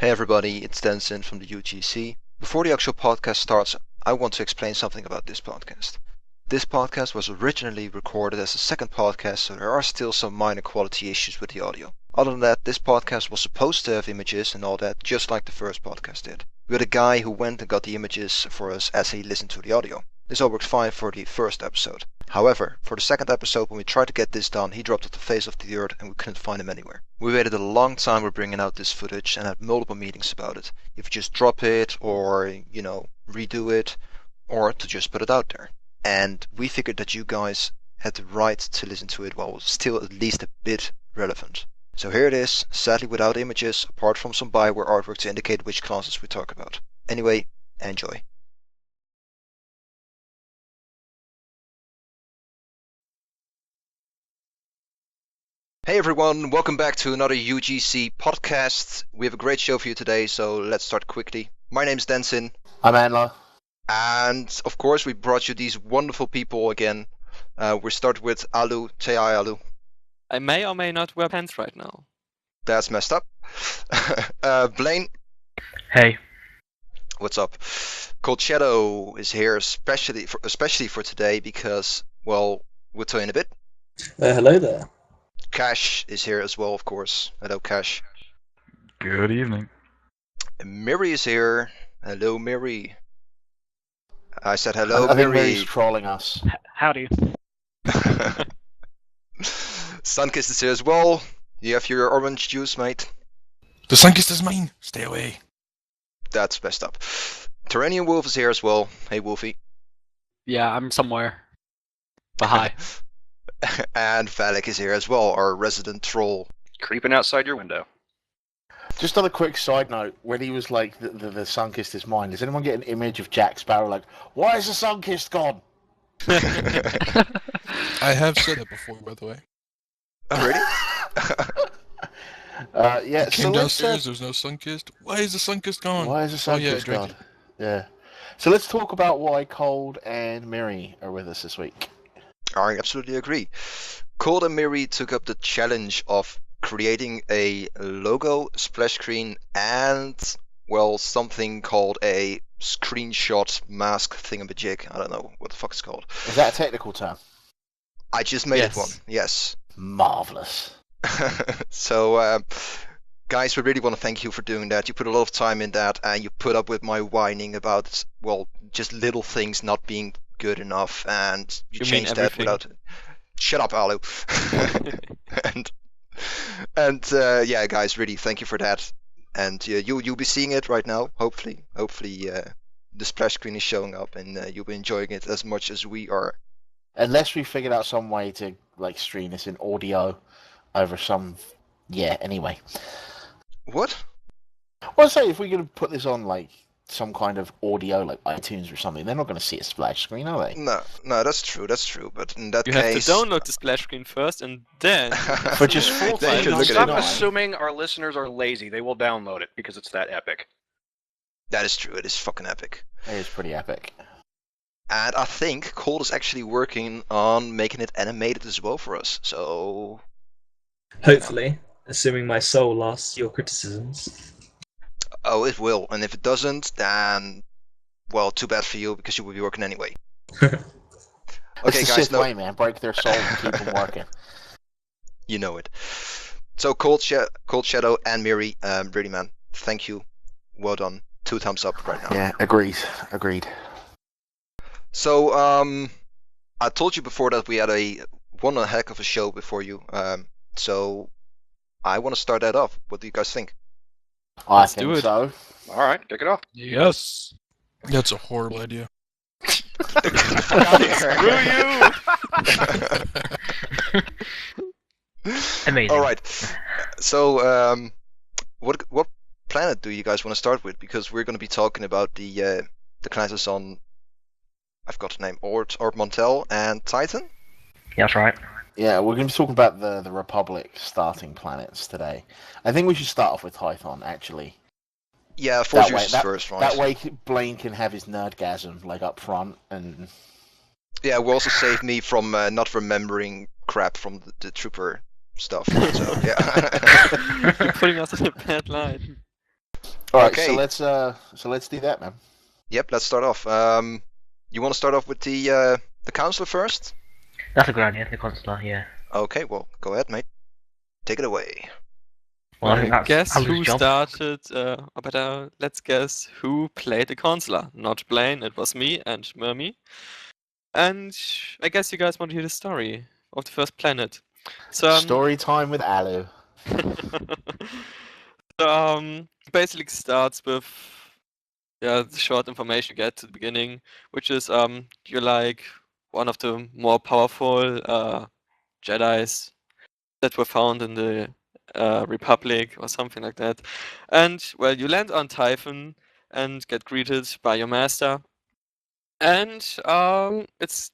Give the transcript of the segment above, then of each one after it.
Hey everybody, it's Denson from the UGC. Before the actual podcast starts, I want to explain something about this podcast. This podcast was originally recorded as a second podcast, so there are still some minor quality issues with the audio. Other than that, this podcast was supposed to have images and all that, just like the first podcast did. We had a guy who went and got the images for us as he listened to the audio. This all worked fine for the first episode. However, for the second episode, when we tried to get this done, he dropped off the face of the earth and we couldn't find him anywhere. We waited a long time with bringing out this footage and had multiple meetings about it. If you just drop it or, redo it, or to just put it out there. And we figured that you guys had the right to listen to it while it was still at least a bit relevant. So here it is, sadly without images, apart from some Bioware artwork to indicate which classes we talk about. Anyway, enjoy. Hey everyone, welcome back to another UGC podcast. We have a great show for you today, so let's start quickly. My name's Denson. I'm Anla. And of course we brought you these wonderful people again. We start with Alu. Say hi, Alu. I may or may not wear pants right now. That's messed up. Blaine. Hey. What's up? Cold Shadow is here especially for today because, well, we'll tell you in a bit. Hello there. Cash is here as well, of course. Hello, Cash. Good evening. Miri is here. Hello, Miri. I said hello, I think Miri. Mary's trolling us. Howdy. Sunkist is here as well. You have your orange juice, mate. The Sunkist is mine. Stay away. That's messed up. Terranian Wolf is here as well. Hey, Wolfie. Yeah, I'm somewhere. But hi. And Valak is here as well, our resident troll. Creeping outside your window. Just on a quick side note, when he was like, the Sunkist is mine, does anyone get an image of Jack Sparrow like, why is the Sunkist gone? I have said it before, by the way. Oh, really? Yeah, I came downstairs, there's no Sunkist. Why is the Sunkist gone? Why is the Oh, yeah, I Sunkist drank gone? it. Yeah. So let's talk about why Cold and Miri are with us this week. I absolutely agree. Cold and Miri took up the challenge of creating a logo, splash screen, and, well, something called a screenshot mask thingamajig. I don't know what the fuck it's called. Is that a technical term? I just made Yes. it one, yes. Marvellous. So, guys, we really want to thank you for doing that. You put a lot of time in that, and you put up with my whining about, well, just little things not being good enough, and you You mean changed that everything? without... Shut up, Alu. and yeah, guys, really thank you for that. And you'll be seeing it right now, hopefully. Hopefully, the splash screen is showing up, and you'll be enjoying it as much as we are. Unless we figured out some way to like stream this in audio over some... Yeah, anyway. What? Well, say if we could put this on like some kind of audio, like iTunes or something, they're not going to see a splash screen, are they? No, that's true. But in that You have to case... download the splash screen first and then... For just Then you can look at Stop it. assuming our listeners are lazy. They will download it because it's that epic. That is true. It is fucking epic. It is pretty epic. And I think Cold is actually working on making it animated as well for us. So, Hopefully, assuming my soul lasts your criticisms. oh, it will. And if it doesn't, then, well, too bad for you because you will be working anyway. It's Okay, the guys, Sith no, way, man. Break their soul and keep them working. you know it. So, Cold Shadow and Miri, really, man, thank you. Well done. 2 thumbs up right now. Yeah, agreed. So, I told you before that we had one heck of a show before you. So, I want to start that off. What do you guys think? I Let's do think it. so. All right, kick it off. Yes! That's a horrible idea. Screw you! Amazing. All right. So, what planet do you guys want to start with? Because we're going to be talking about the classes on, I've got the name, Ord Montel and Titan. That's right. Yeah, we're going to be talking about the Republic starting planets today. I think we should start off with Tython, actually. Yeah, Force That way- Users first, right? That way Blaine can have his nerdgasm, like, up front, and... Yeah, will also save me from not remembering crap from the Trooper stuff. So, yeah. You're putting us in a bad light. All right, Okay. so let's do that, man. Yep, let's start off. You want to start off with the counselor first? That's a good idea, the consular, yeah. Okay, well, go ahead, mate. Take it away. Well, I think that's Guess Alu's who job. started, or better, let's guess who played the consular. Not Blaine, it was me and Mermy. And I guess you guys want to hear the story of the first planet. So, Story time with Alu. so basically starts with the short information you get to the beginning, which is you're like one of the more powerful Jedis that were found in the Republic or something like that. And well, you land on Typhon and get greeted by your master. And it's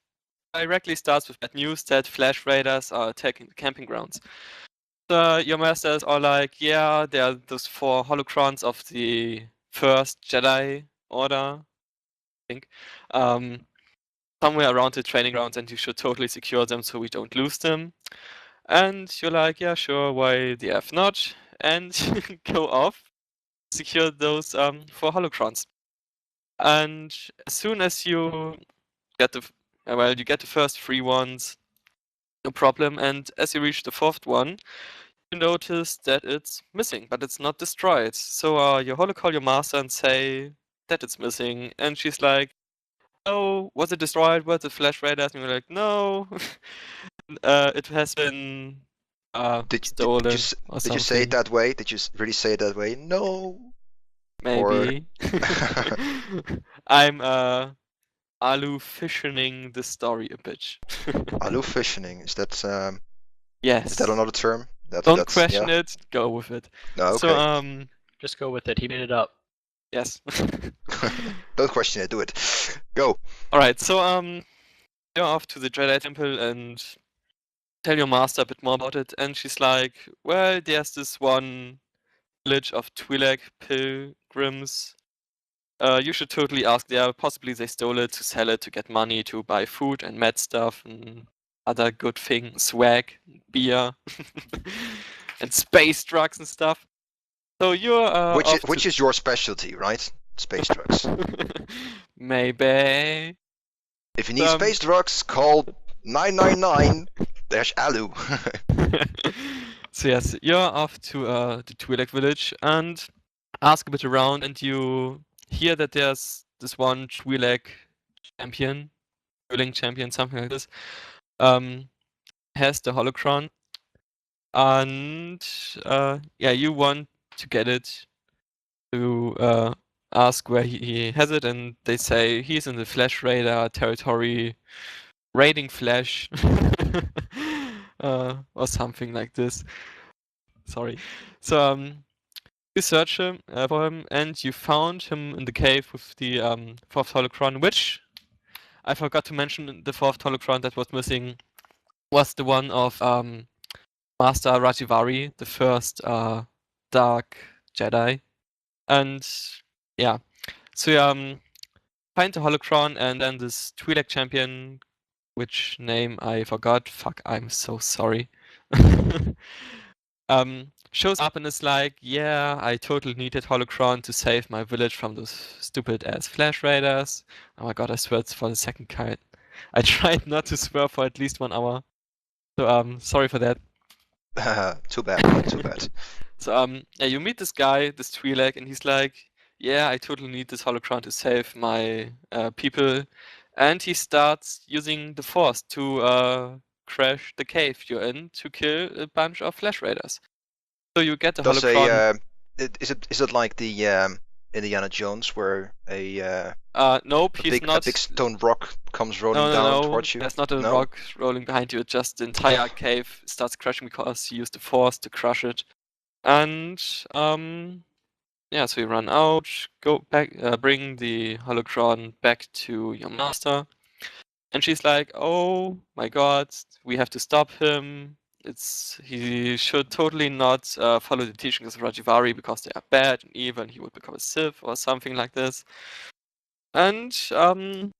directly starts with bad news that Flash Raiders are attacking the camping grounds. Your masters are like, yeah, there are those 4 holocrons of the first Jedi Order, I think, somewhere around the training grounds, and you should totally secure them so we don't lose them. And you're like, yeah, sure, why the F not? And go off, secure those 4 holocrons. And as soon as you get you get the first 3 ones, no problem. And as you reach the 4th one, you notice that it's missing, but it's not destroyed. So you call your master and say that it's missing, and she's like, "Oh, was it destroyed? Was it Flash Raiders?" And you're like, "No, it has been stolen." Did you say it that way? Did you really say it that way? No. Maybe. I'm Alu fissioning the story a bit. Alu fissioning, is that Yes. is that another term? Don't question it. Go with it. No, okay. So Just go with it. He made it up. yes. Don't question it. Do it. Go. All right. So you're off to the Jedi Temple and tell your master a bit more about it. And she's like, "Well, there's this one village of Twi'lek pilgrims. You should totally ask there. Possibly they stole it to sell it to get money to buy food and med stuff and other good things, swag, beer, and space drugs and stuff. So you're which is your specialty, right? Space drugs. Maybe. If you need space drugs, call 999-ALU. So yes, you're off to the Twi'lek village and ask a bit around, and you hear that there's this one Twi'lek champion, something like this, has the holocron, and you want to get it to ask where he has it, and they say he's in the Flash Raider territory, raiding Flash, or something like this. Sorry. So you search him for him, and you found him in the cave with the 4th holocron, which I forgot to mention. The 4th holocron that was missing was the one of Master Rajivari, the first Dark Jedi. And yeah, so you find the holocron, and then this Twi'lek champion, which name I forgot. Fuck, I'm so sorry. Shows up and is like, yeah, I totally needed holocron to save my village from those stupid ass Flash Raiders. Oh my god, I swear it's for the second kind. I tried not to swear for at least 1 hour. So sorry for that. Too bad. Too bad. So you meet this guy, this Twi'lek, and he's like, yeah, I totally need this holocron to save my people. And he starts using the Force to crash the cave you're in to kill a bunch of Flash Raiders. So you get the holocron. Is it like the Indiana Jones where nope, he's not. A big stone rock comes rolling down towards you? There's not a rock rolling behind you. Just the entire cave starts crashing because you used the Force to crush it. And so you run out, go back, bring the holocron back to your master, and she's like, "Oh my god, we have to stop him. He should totally not follow the teachings of Rajivari because they are bad and evil, and he would become a Sith or something like this." And so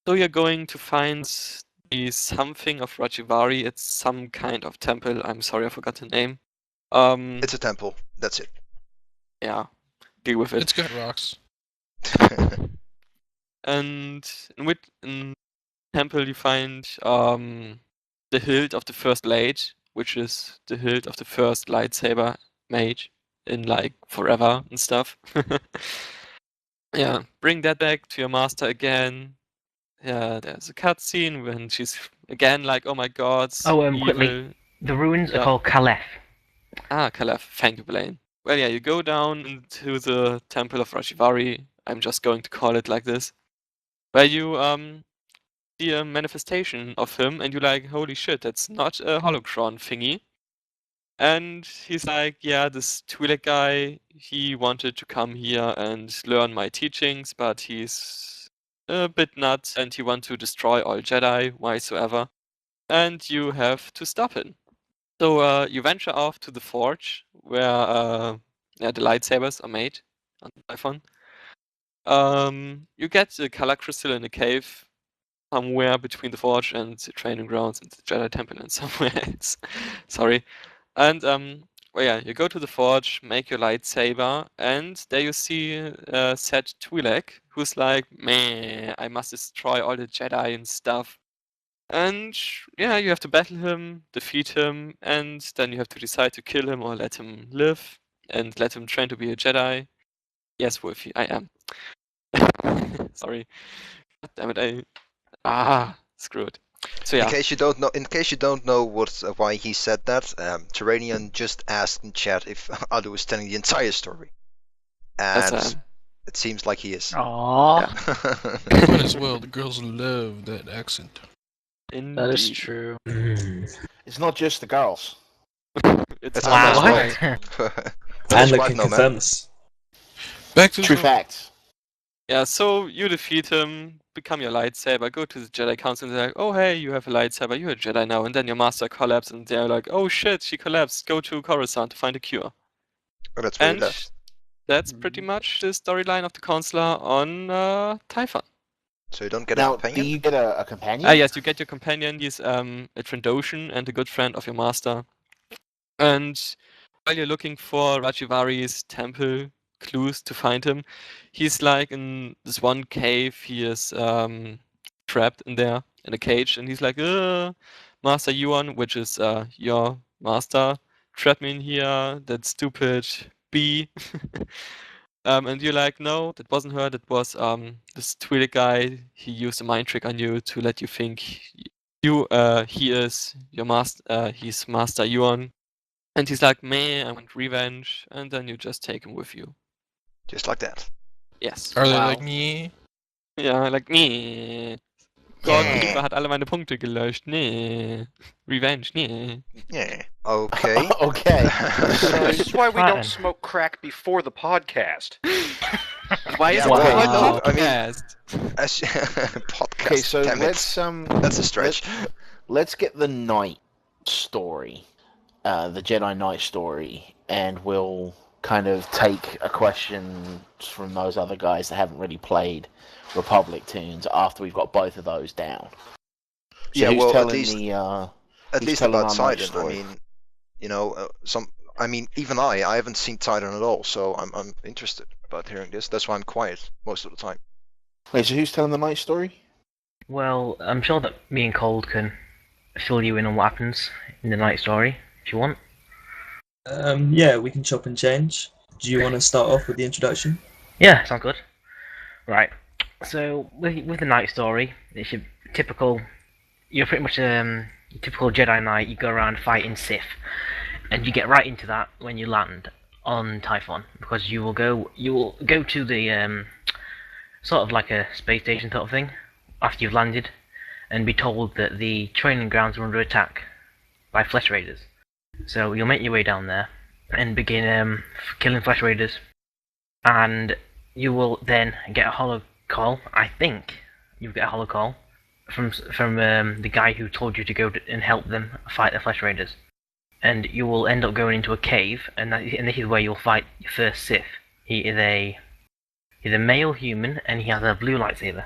you're going to find the something of Rajivari. It's some kind of temple. I'm sorry, I forgot the name. It's a temple. That's it. Yeah. deal with it. It's got rocks. And in temple you find the hilt of the first blade, which is the hilt of the first lightsaber mage in like forever and stuff. Yeah, bring that back to your master again. Yeah, there's a cutscene when she's again like, oh my god, quickly. evil. The ruins Yeah. are called Caliph. Ah, Caliph, thank you, Blaine. Well, yeah, you go down into the Temple of Rashivari. I'm just going to call it like this. Where you see a manifestation of him, and you're like, holy shit, that's not a holocron thingy. And he's like, yeah, this Twi'lek guy, he wanted to come here and learn my teachings, but he's a bit nuts, and he wants to destroy all Jedi, whysoever. And you have to stop him. So you venture off to the forge where the lightsabers are made on the iPhone. You get the color crystal in a cave somewhere between the forge and the training grounds and the Jedi Temple and somewhere else. Sorry. And well, yeah, you go to the forge, make your lightsaber, and there you see said Twi'lek, who's like, meh, I must destroy all the Jedi and stuff. And yeah, you have to battle him, defeat him, and then you have to decide to kill him or let him live and let him train to be a Jedi. Yes, Wolfie, I am. Sorry. God damn it, screw it. So yeah. In case you don't know why he said that, Terranian just asked in chat if Adu was telling the entire story, and it seems like he is. Aww. Yeah. Might as well. The girls love that accent. That is true. It's not just the girls. It's That's Wow. almost What? That's And I right, can no, man. confirm this. Back to True the facts. Yeah, so you defeat him, become your lightsaber, go to the Jedi Council and they're like, oh hey, you have a lightsaber, you're a Jedi now, and then your master collapsed and they're like, oh shit, she collapsed, go to Coruscant to find a cure. Oh, that's where he And left. that's pretty much the storyline of the Counselor on Typhon. So you don't get a Now, do companion? you get a companion? Ah yes, you get your companion, he's a Trandoshan and a good friend of your master. And while you're looking for Rajivari's temple clues to find him, he's like in this one cave, he is trapped in there in a cage, and he's like, Master Yuan, which is your master, trapped me in here, that stupid bee. And you're like, no, that wasn't her, that was this Twi'lek guy, he used a mind trick on you to let you think he is your master, he's Master Yuan. And he's like, man, I want revenge, and then you just take him with you. Just like that. Yes. Are they Wow. like me? Ja, like, nee. Goldkeeper hat alle meine Punkte gelöscht. Nee. Revenge, nee. Yeah. Okay. Okay. This is why we Fine. don't smoke crack before the podcast. Why is Yeah, it well, called no, I mean- podcast? As podcast. Okay, so damn it. let's That's a stretch. let's get the Knight story, the Jedi Knight story, and we'll kind of take a question from those other guys that haven't really played Republic tunes after we've got both of those down. So Yeah, who's well, at telling least- the, At He's least telling about our Knight Sidon. I story. mean, you know, even I haven't seen Titan at all, so I'm interested about hearing this. That's why I'm quiet most of the time. Wait, so who's telling the Knight story? Well, I'm sure that me and Cold can fill you in on what happens in the night story, if you want. Yeah, we can chop and change. Do you want to start off with the introduction? Yeah, sounds good. Right. So with the night story, it's your typical. You're pretty much your typical Jedi Knight. You go around fighting Sith, and you get right into that when you land on Typhon, because you will go to the sort of like a space station sort of thing after you've landed, and be told that the training grounds are under attack by Flesh Raiders. So you'll make your way down there and begin killing Flesh Raiders, and you will then get a hollow call. I think you'll get a hollow call from the guy who told you to go and help them fight the Flesh Raiders, and you will end up going into a cave, and this is where you'll fight your first Sith. He's a male human, and he has a blue lightsaber.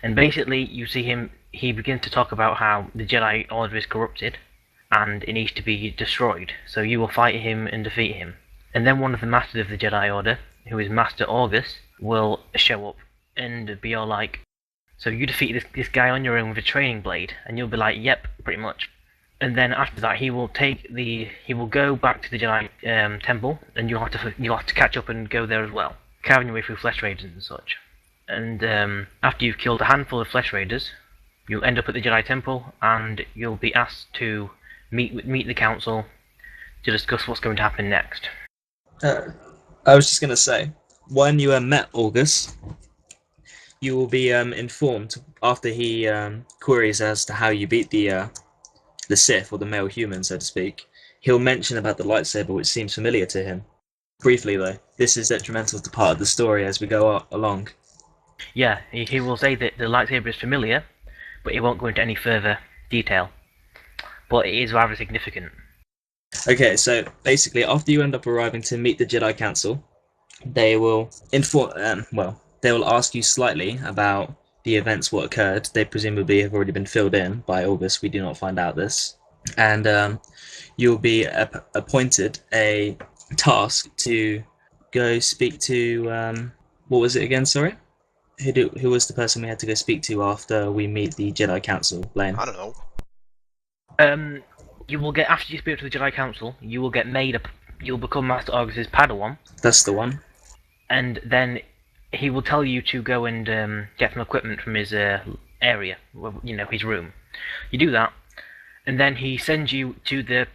And basically, you see him. He begins to talk about how the Jedi Order is corrupted, and it needs to be destroyed. So you will fight him and defeat him. And then one of the masters of the Jedi Order who is Master August, will show up and be all like, so you defeat this guy on your own with a training blade, and you'll be like, yep, pretty much. And then after that, he will go back to the Jedi temple, and you'll have to catch up and go there as well, carrying your way through flesh raiders and such. And after you've killed a handful of flesh raiders, you'll end up at the Jedi temple, and you'll be asked to meet the council to discuss what's going to happen next. I was just going to say, when you met August, you will be informed after he queries as to how you beat the Sith, or the male human, so to speak. He'll mention about the lightsaber, which seems familiar to him. Briefly, though, this is detrimental to part of the story as we go along. Yeah, he will say that the lightsaber is familiar, but he won't go into any further detail. But it is rather significant. Okay, so basically, after you end up arriving to meet the Jedi Council, they will they will ask you slightly about the events, what occurred. They presumably have already been filled in by August. We do not find out this. And you'll be appointed a task to go speak to, what was it again, sorry? Who was the person we had to go speak to after we meet the Jedi Council, Blaine? I don't know. You will get, after you speak to the Jedi Council, you will get you'll become Master August's Padawan. That's the one. And then he will tell you to go and get some equipment from his area, his room. You do that, and then he sends you to the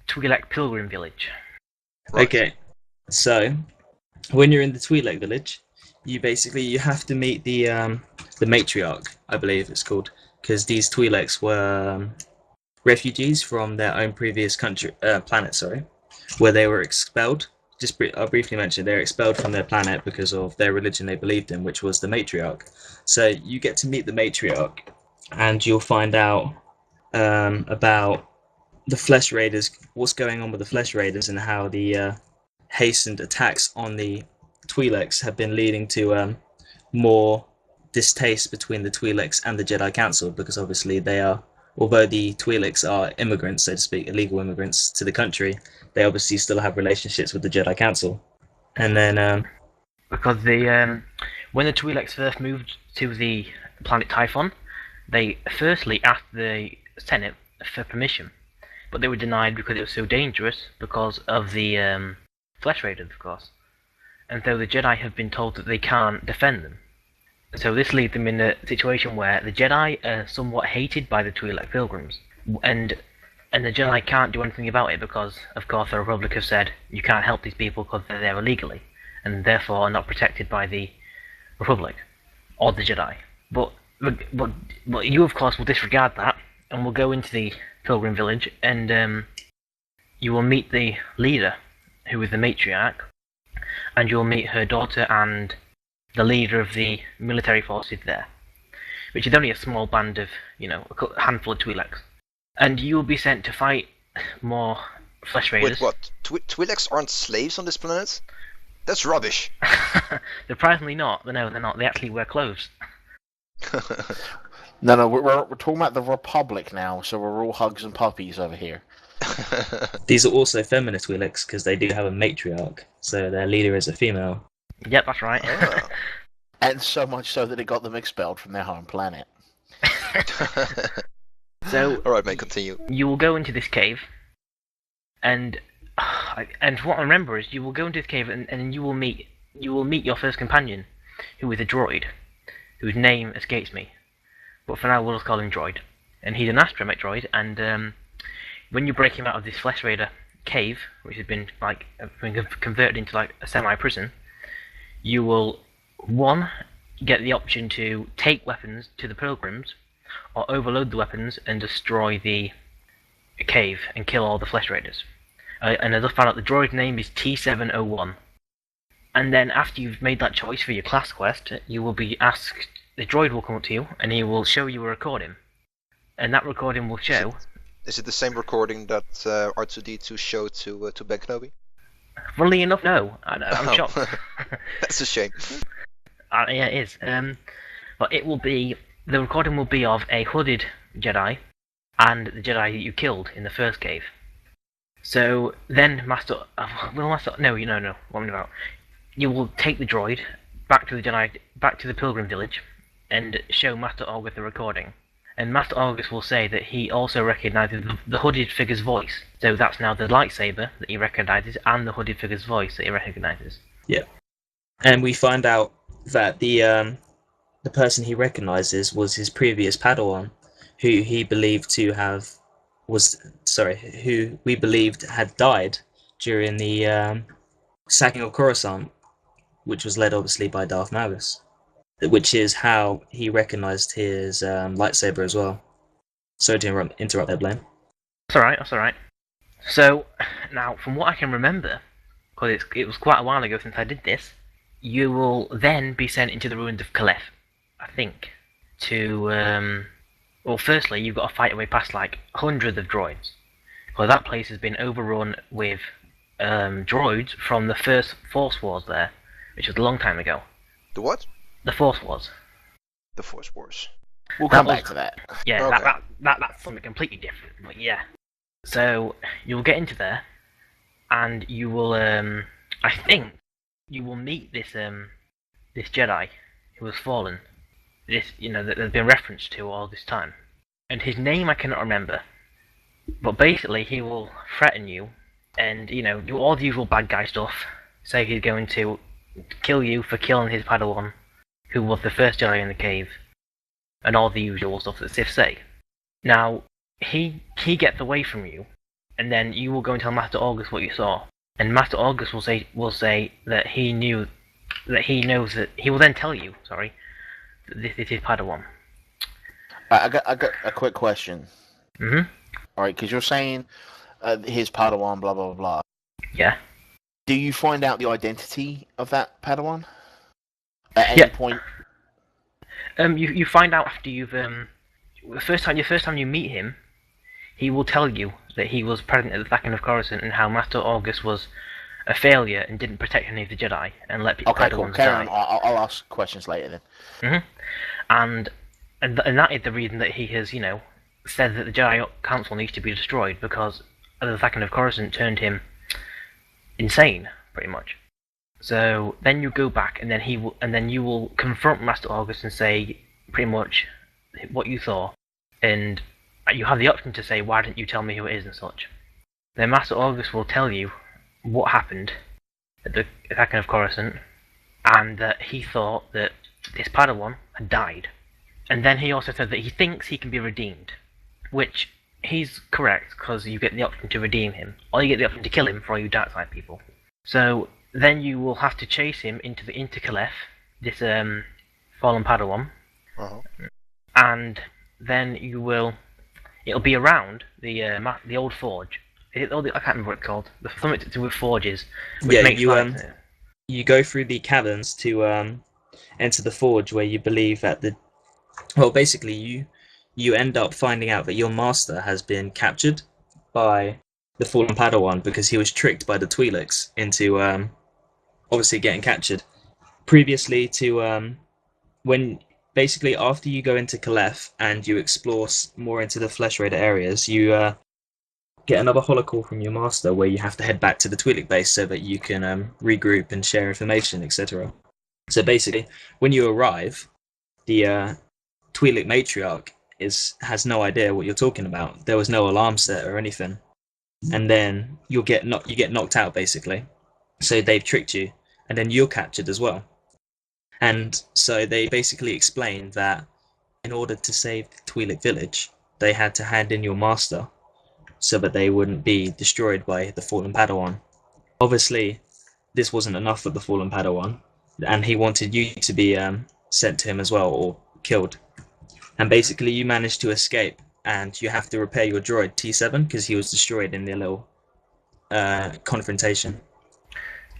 Twi'lek Pilgrim Village. Right. Okay, so when you're in the Twi'lek village, you have to meet the matriarch, I believe it's called, because these Twi'leks were refugees from their own previous planet, where they were expelled. I'll briefly mention, they're expelled from their planet because of their religion they believed in, which was the matriarch. So you get to meet the matriarch, and you'll find out about the Flesh Raiders, what's going on with the Flesh Raiders, and how the hastened attacks on the Twi'leks have been leading to more distaste between the Twi'leks and the Jedi Council, because obviously although the Twi'leks are immigrants, so to speak, illegal immigrants to the country, they obviously still have relationships with the Jedi Council. And then because when the Twi'leks first moved to the planet Typhon, they firstly asked the Senate for permission, but they were denied because it was so dangerous because of the Flesh Raiders, of course. And so the Jedi have been told that they can't defend them. So this leaves them in a situation where the Jedi are somewhat hated by the Twi'lek Pilgrims, and the Jedi can't do anything about it because, of course, the Republic have said you can't help these people because they're there illegally, and therefore are not protected by the Republic or the Jedi. But you, of course, will disregard that and will go into the Pilgrim Village, and you will meet the leader, who is the matriarch, and you'll meet her daughter and the leader of the military forces there, which is only a small band of, a handful of Twi'leks. And you will be sent to fight more Flesh Raiders. Wait, what? Twi'leks aren't slaves on this planet? That's rubbish. Surprisingly not. No, they're not. They actually wear clothes. No, we're talking about the Republic now, so we're all hugs and puppies over here. these are also feminist Twi'leks because they do have a matriarch, so their leader is a female. Yep, that's right. Oh. And so much so that it got them expelled from their home planet. So, all right, mate, continue. You will go into this cave, and what I remember is you will go into this cave, and you will meet your first companion, who is a droid, whose name escapes me, but for now we'll just call him Droid. And he's an astromech droid, and when you break him out of this Flesh Raider cave, which has been converted into a semi-prison, you will, one, get the option to take weapons to the pilgrims, or overload the weapons and destroy the cave and kill all the Flesh Raiders. And I just found out the droid's name is T701. And then after you've made that choice for your class quest, you will be asked, the droid will come up to you and he will show you a recording. And that recording will show... Is it the same recording that R2-D2 showed to Ben Kenobi? Funnily enough, no. I'm shocked. That's a shame. Yeah, it is. But the recording will be of a hooded Jedi and the Jedi that you killed in the first cave. So then, no. What am I about? you will take the droid back to the Pilgrim Village, and show Master August the recording. And Master August will say that he also recognizes the hooded figure's voice. So that's now the lightsaber that he recognizes and the hooded figure's voice that he recognizes. Yeah. And we find out that the person he recognizes was his previous Padawan, who we believed had died during the sacking of Coruscant, which was led obviously by Darth Malgus. Which is how he recognized his lightsaber as well. Sorry to interrupt there, Blaine. That's alright. So, now, from what I can remember, because it was quite a while ago since I did this, you will then be sent into the ruins of Caliph, I think, to, well, firstly, you've got to fight your way past, like, hundreds of droids. Because that place has been overrun with droids from the first Force Wars there, which was a long time ago. The what? The Force Wars. The Force Wars. We'll come back to that. Yeah, Okay. that's something completely different, but yeah. So, you'll get into there, and you will, I think, you will meet this Jedi who has fallen. This, that there's been reference to all this time. And his name I cannot remember. But basically, he will threaten you, and, do all the usual bad guy stuff. Say he's going to kill you for killing his Padawan, who was the first Jedi in the cave, and all the usual stuff that Sith say. Now, he gets away from you, and then you will go and tell Master August what you saw, and Master August will say that he knows that he will then tell you, that this is his Padawan. I got a quick question. Mm-hmm. All right, because you're saying his Padawan, blah blah blah. Yeah. Do you find out the identity of that Padawan at any point? You find out after you've the first time you meet him, he will tell you that he was present at the sacking of Coruscant and how Master August was a failure and didn't protect any of the Jedi and let people Cool. Carry on. I'll ask questions later then. Mm-hmm. And that is the reason that he has said that the Jedi Council needs to be destroyed, because the sacking of Coruscant turned him insane, pretty much. So then you go back, and then you will confront Master August and say pretty much what you saw, and you have the option to say, "Why didn't you tell me who it is?" and such. Then Master August will tell you what happened at the attacking of Coruscant, and that he thought that this Padawan had died. And then he also said that he thinks he can be redeemed, which he's correct, because you get the option to redeem him, or you get the option to kill him for all you dark side people. So then you will have to chase him into Caliph, this fallen Padawan, and then it'll be around the old forge. I can't remember what it's called. The something to do with forges. You go through the caverns to enter the forge, where you believe that basically you end up finding out that your master has been captured by the fallen Padawan because he was tricked by the Twi'leks into obviously getting captured. Previously to when basically after you go into Caliph and you explore more into the Flesh Raider areas, you get another holocall from your master where you have to head back to the Twi'lek base so that you can regroup and share information, etc. So basically, when you arrive, the Twi'lek matriarch has no idea what you're talking about. There was no alarm set or anything, and then you get knocked out basically. So they've tricked you, and then you're captured as well. And so they basically explained that in order to save the Twi'lek village, they had to hand in your master so that they wouldn't be destroyed by the fallen Padawan. Obviously, this wasn't enough for the fallen Padawan, and he wanted you to be sent to him as well, or killed. And basically you managed to escape, and you have to repair your droid T7 because he was destroyed in the little confrontation.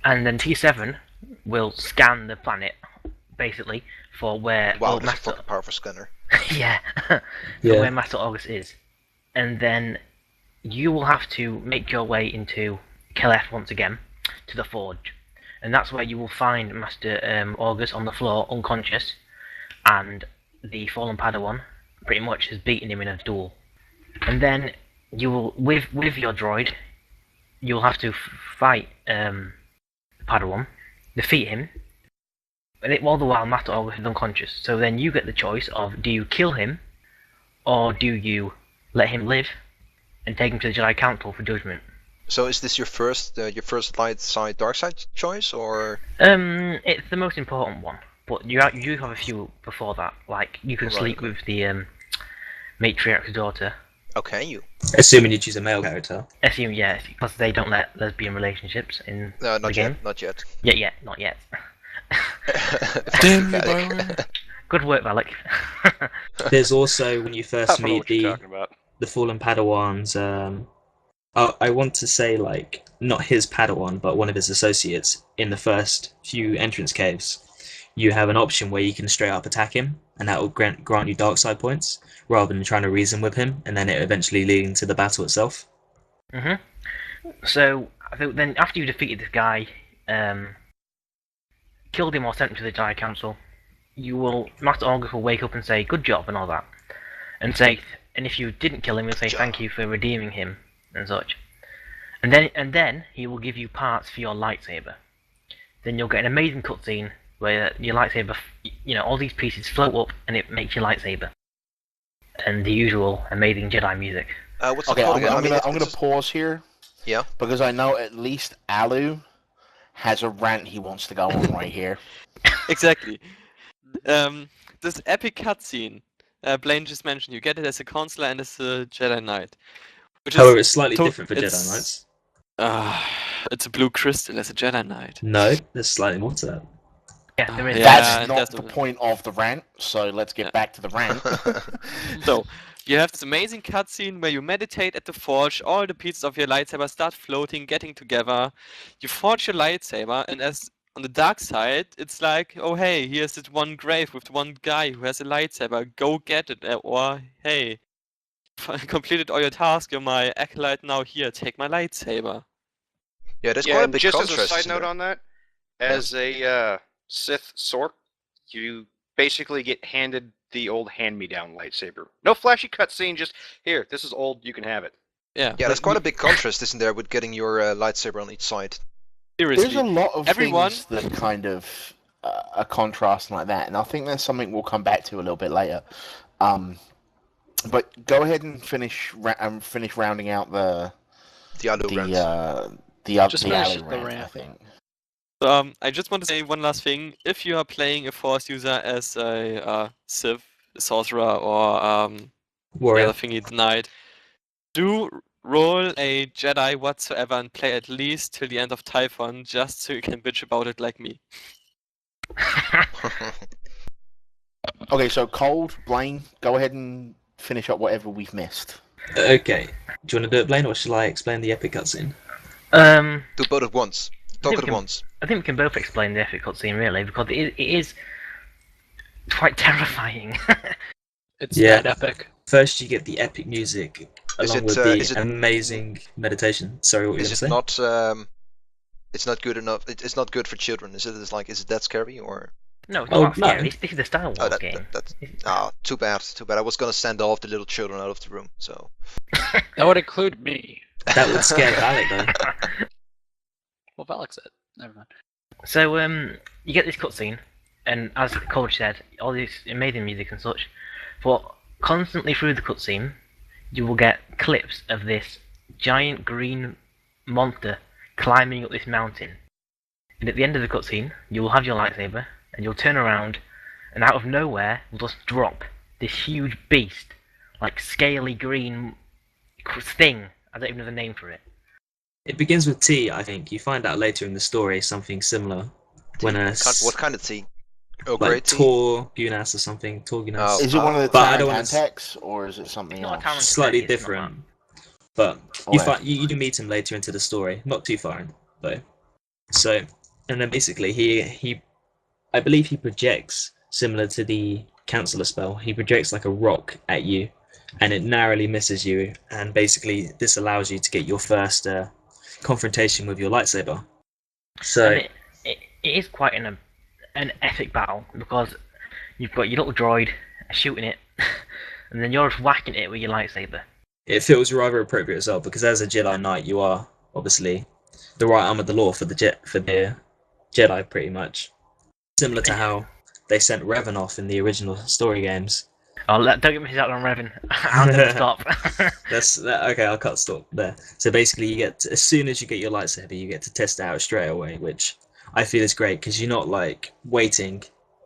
And then T7 will scan the planet, basically, for where... Wow, that's a fucking powerful scanner. Yeah. Where Master August is. And then you will have to make your way into Caliph once again, to the Forge. And that's where you will find Master August on the floor, unconscious, and the fallen Padawan pretty much has beaten him in a duel. And then you will, with your droid, you'll have to fight Padawan, defeat him, and all the while Master August is unconscious. So then you get the choice of, do you kill him, or do you let him live and take him to the Jedi Council for judgment? So is this your first light side, dark side choice, or? It's the most important one, but you do have a few before that. Like you can sleep with the matriarch's daughter. Okay, you. Assuming you choose a male character. Assume yes, because they don't let lesbian relationships in the game. Not yet. Yeah, not yet. Damn you, Bioware. Good work, Valak. There's also when you I first don't know meet what you're talking about. the fallen Padawans. I want to say like not his Padawan, but one of his associates in the first few entrance caves. You have an option where you can straight up attack him, and that will grant you dark side points, rather than trying to reason with him, and then it eventually leading to the battle itself. So I think then after you defeated this guy, killed him or sent him to the Jedi Council, Master August will wake up and say good job and all that, and if you didn't kill him, he'll say thank you for redeeming him and such, and then he will give you parts for your lightsaber. Then you'll get an amazing cutscene where your lightsaber, all these pieces float up and it makes your lightsaber, and the usual amazing Jedi music. What's Okay, the code again? I'm gonna pause here. Yeah. Because I know at least Alu has a rant he wants to go on right here. Exactly. This epic cutscene, Blaine just mentioned, you get it as a consular and as a Jedi Knight. However, it's slightly different for Jedi Knights. It's a blue crystal as a Jedi Knight. No, there's slightly more to that. Yeah, there is. That's not the point of the rant, so let's get back to the rant. So, you have this amazing cutscene where you meditate at the forge, all the pieces of your lightsaber start floating, getting together. You forge your lightsaber, and as on the dark side, it's like, oh hey, here's this one grave with one guy who has a lightsaber, go get it, or hey, completed all your tasks, you're my acolyte now, here, take my lightsaber. Yeah, that's quite a big just contrast. as a side note on that, as a Sith Sork, you basically get handed the old hand-me-down lightsaber. No flashy cutscene, just here, this is old, you can have it. Yeah, there's quite a big contrast, isn't there, with getting your lightsaber on each side. Seriously. There's a lot of things that kind of a contrast like that, and I think that's something we'll come back to a little bit later. But go ahead and finish rounding out the Alu rant. The Alu rant, I think. So, I just want to say one last thing. If you are playing a Force user as a Sith, a sorcerer, or Warrior, the other thingy, the Knight, do roll a Jedi whatsoever and play at least till the end of Typhon, just so you can bitch about it like me. Okay, so Cold, Blaine, go ahead and finish up whatever we've missed. Okay. Do you want to do it, Blaine, or shall I explain the epic cutscene? Do both at once. Talk at once. I think we can both explain the epic cutscene, really, because it is quite terrifying. It's that epic. First, you get the epic music along with the amazing meditation. Sorry, what were you going to say? It's not good enough. It's not good for children. Is it that scary or? No, it's not scary. This is the Star Wars game. Too bad. I was gonna send all of the little children out of the room. So. That would include me. That would scare Valak though. Well, Valak said. Never mind. So you get this cutscene, and as the coach said, all this amazing music and such. But constantly through the cutscene, you will get clips of this giant green monster climbing up this mountain. And at the end of the cutscene, you will have your lightsaber, and you'll turn around, and out of nowhere will just drop this huge beast, like scaly green thing. I don't even know the name for it. It begins with T, I think. You find out later in the story something similar. What kind of T? Oh, like Tor Gunas or something. Tor Gunas. Is it one of the Tarantex, or is it something else? Slightly different. But you do meet him later into the story. Not too far in, though. So, and then basically I believe he projects, similar to the Counselor spell, he projects like a rock at you, and it narrowly misses you, and basically this allows you to get your first confrontation with your lightsaber. So it is quite an epic battle, because you've got your little droid shooting it, and then you're just whacking it with your lightsaber. It feels rather appropriate as well, because as a Jedi Knight, you are obviously the right arm of the law for the Jedi, pretty much. Similar to how they sent Revan off in the original story games. Oh, don't get me started on Revan. I'm gonna stop. Okay. I'll cut stop there. So basically, as soon as you get your lightsaber, you get to test it out straight away, which I feel is great because you're not like waiting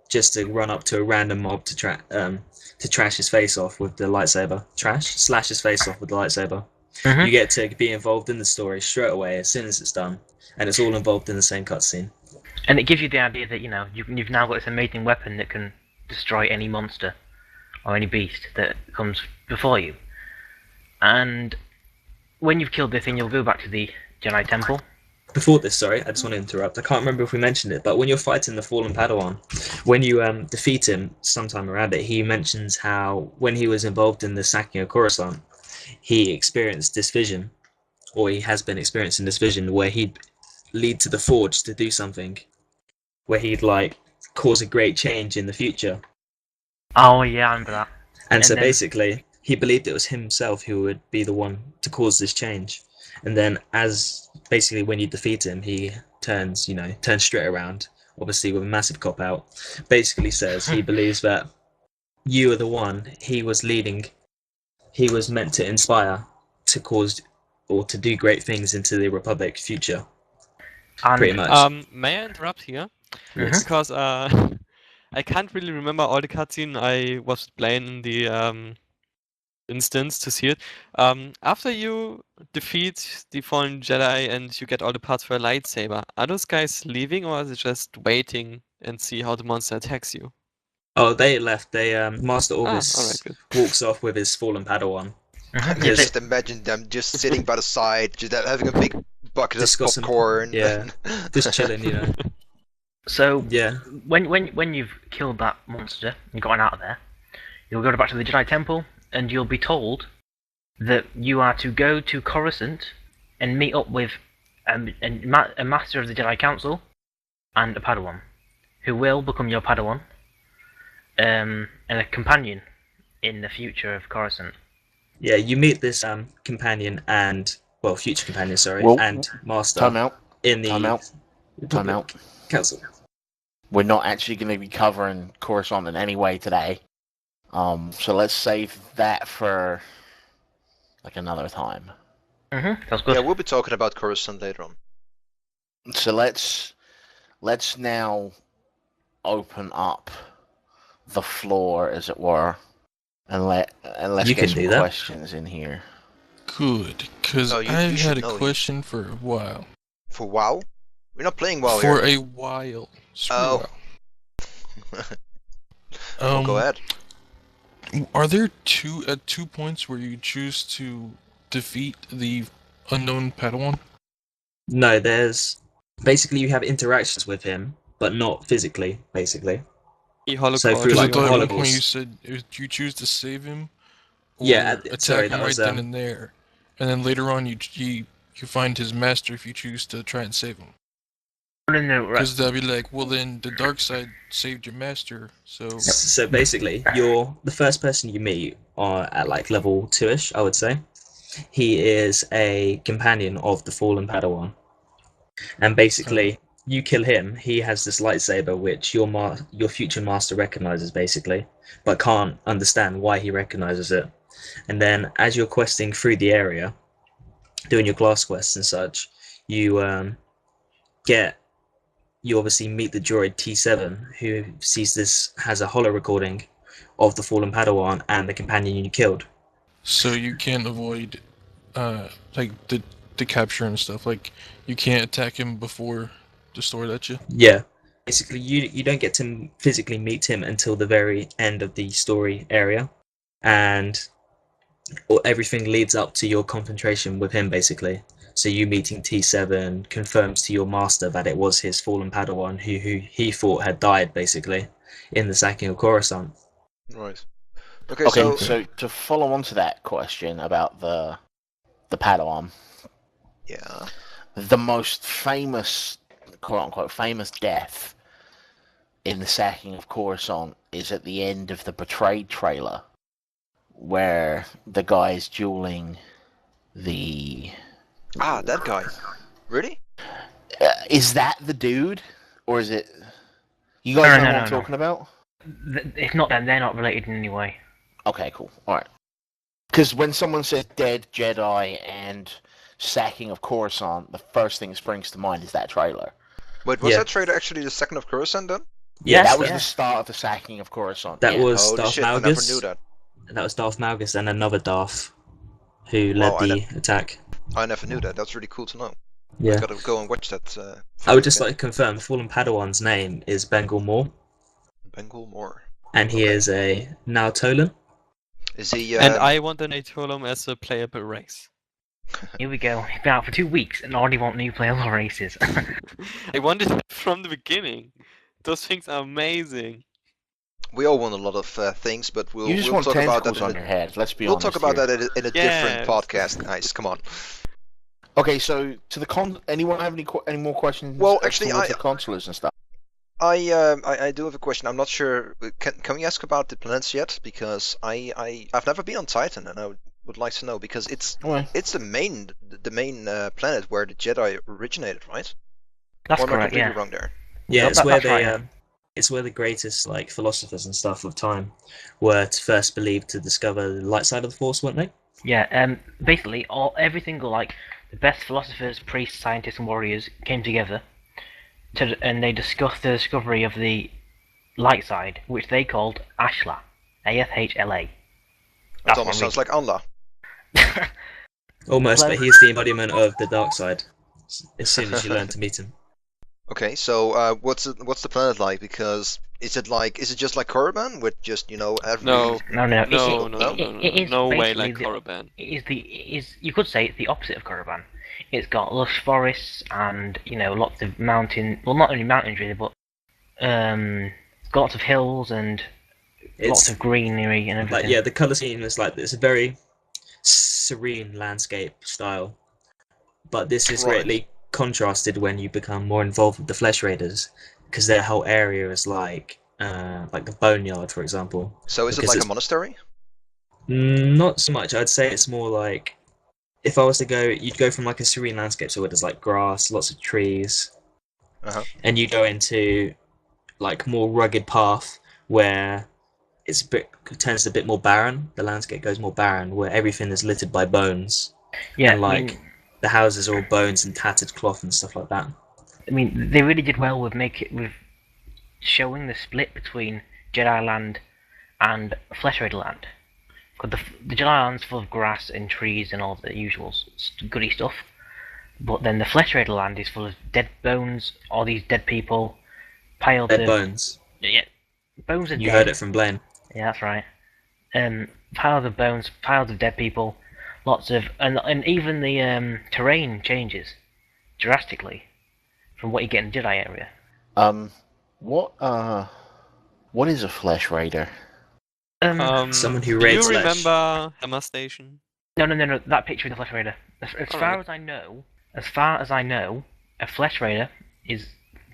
just to run up to a random mob to trash his face off with the lightsaber. Slash his face off with the lightsaber. Mhm. You get to be involved in the story straight away as soon as it's done, and it's all involved in the same cutscene. And it gives you the idea that you've now got this amazing weapon that can destroy any monster or any beast that comes before you. And when you've killed this thing, you'll go back to the Jedi Temple. Before this, sorry, I just want to interrupt. I can't remember if we mentioned it, but when you're fighting the Fallen Padawan, when you defeat him sometime around it, he mentions how when he was involved in the sacking of Coruscant, he experienced this vision, or he has been experiencing this vision, where he'd lead to the Forge to do something, where he'd like cause a great change in the future. Oh yeah, I remember that. And so then- basically, he believed it was himself who would be the one to cause this change. And then basically when you defeat him, he turns straight around, obviously with a massive cop-out, basically says he believes that you are the one he was meant to inspire to cause or to do great things into the Republic future. And, Pretty much. May I interrupt here? Mhm. Because I can't really remember all the cutscene I was playing in the instance to see it. After you defeat the fallen Jedi and you get all the parts for a lightsaber, are those guys leaving or is it just waiting and see how the monster attacks you? Oh, they left. Master Alright, Orvis good. walks off with his fallen Padawan. Mhm. I can just imagine them just sitting by the side, just having a big bucket Just of got some- popcorn. yeah. Just chilling, So Yeah. when you've killed that monster and gotten out of there, you'll go back to the Jedi Temple and you'll be told that you are to go to Coruscant and meet up with a master of the Jedi Council and a Padawan, who will become your Padawan, and a companion in the future of Coruscant. Yeah, you meet this companion future companion, sorry, Well, and master Time out. in the Time out. Time out. Council. We're not actually going to be covering Coruscant in any way today. So let's save that for like another time. Sounds good. Yeah, we'll be talking about Coruscant later on. So let's now open up the floor, as it were, and let's You get can some do that. questions in here. Good, because Oh, you I've should had a know. question for a while. For WoW? We're not playing WoW For here. a while. Screw Oh. WoW. Go ahead. Are there two points where you choose to defeat the unknown Padawan? No, there's basically you have interactions with him, but not physically, basically. The Holocaust. So through, Because I like, thought at one holocaust. point you said you choose to save him, or Yeah, attack sorry, him that right was, then and there, and then later on you find his master if you choose to try and save him. No, right. Because that'd be like, well then the dark side saved your master, so So basically, you're the first person you meet at like level 2-ish, I would say. He is a companion of the fallen Padawan, and basically you kill him. He has this lightsaber which your future master recognizes, basically, but can't understand why he recognizes it. And then as you're questing through the area, doing your class quests and such, you obviously meet the droid T7, who has a holo recording of the fallen Padawan and the companion you killed. so you can't avoid like the capture and stuff. Like you can't attack him before the sword at you. Yeah. Basically, you don't get to physically meet him until the very end of the story area, and everything leads up to your confrontation with him, basically. So you meeting T7 confirms to your master that it was his fallen Padawan who he thought had died, basically, in the sacking of Coruscant. Right. Okay, Okay, so so to follow on to that question about the Padawan, yeah. the most famous, quote unquote, famous death in the sacking of Coruscant is at the end of the Betrayed trailer, where the guy's dueling the. That guy. Really? Is that the dude? or is it? You guys know No, what no, I'm no. talking about? It's not them. They're not related in any way. Okay, cool. All right. Because when someone says dead Jedi and sacking of Coruscant, the first thing that springs to mind is that trailer. Wait, was Yeah. that trailer actually the second of Coruscant then? Yeah, Yes, that was yeah. the start of the sacking of Coruscant. That yeah. was Holy Darth shit, I never knew Malgus. that. That was Darth Malgus and another Darth who led Wow, I the attack. I never knew that. That's really cool to know. I Yeah. gotta go and watch that. I would just film like to confirm Fallen Padawan's name is Bengal Moore, again. Bengal Moore. and he Okay. is a Nautolan. Is he? And I want an Atolum as a playable race. Here we go. He's been out for 2 weeks and already want new playable races. I wanted it from the beginning. Those things are amazing. We all want a lot of things, but we'll You just we'll want talk about tentacles that. on your head. Let's be We'll honest. talk about here. that in a Yeah. different podcast, guys. Come on. Okay, so to the anyone have any more questions? Well, as actually, to what I- the console is and stuff. I do have a question. I'm not sure. Can we ask about the planets yet? Because I've never been on Titan, and I would like to know because it's the main planet where the Jedi originated, right? That's or am I correct, completely yeah. wrong there? Yeah, Yep, it's where that's they right. it's where the greatest like philosophers and stuff of time were first believed to discover the light side of the Force, weren't they? Yeah, basically, every single, like, the best philosophers, priests, scientists, and warriors came together, and they discussed the discovery of the light side, which they called Ashla. A-S-H-L-A. That almost sounds like Allah. Almost, Clever. but he's the embodiment of the dark side. As soon as you learn to meet him. Okay, so what's the planet like? Because is it just like Korriban with just every No. No. No, it is no way basically like Korriban. It is. You could say it's the opposite of Korriban. It's got lush forests and lots of mountain. Well, not only mountains really, but it's got lots of hills and lots It's of greenery and everything. like the color scheme is like it's a very serene landscape style, but this is Right. greatly contrasted when you become more involved with the Flesh Raiders, because their whole area is like the Boneyard, for example. So is it Because like a it's- monastery? Not so much. I'd say it's more like if I was to go, you'd go from like a serene landscape, so where there's like grass, lots of trees, Uh-huh. and you go into like more rugged path where it's turns a bit more barren. The landscape goes more barren, where everything is littered by bones. Yeah, and like the houses are all bones and tattered cloth and stuff like that. I mean, they really did well with showing the split between Jedi Land and Flesh Raider Land. Because the Jedi Land's full of grass and trees and all the usual goody stuff, but then the Flesh Raider Land is full of dead bones, all these dead people, piled Dead of bones. yeah, bones are You dead. heard it from Blaine. Yeah, that's right. Piles of bones, piles of dead people, lots of and even the terrain changes drastically from what you get in the Jedi area. What is a Flesh Raider? Someone who do raids you Flesh. remember Hammer Station? No. That picture of the Flesh Raider. As far Alright. as I know, a Flesh Raider is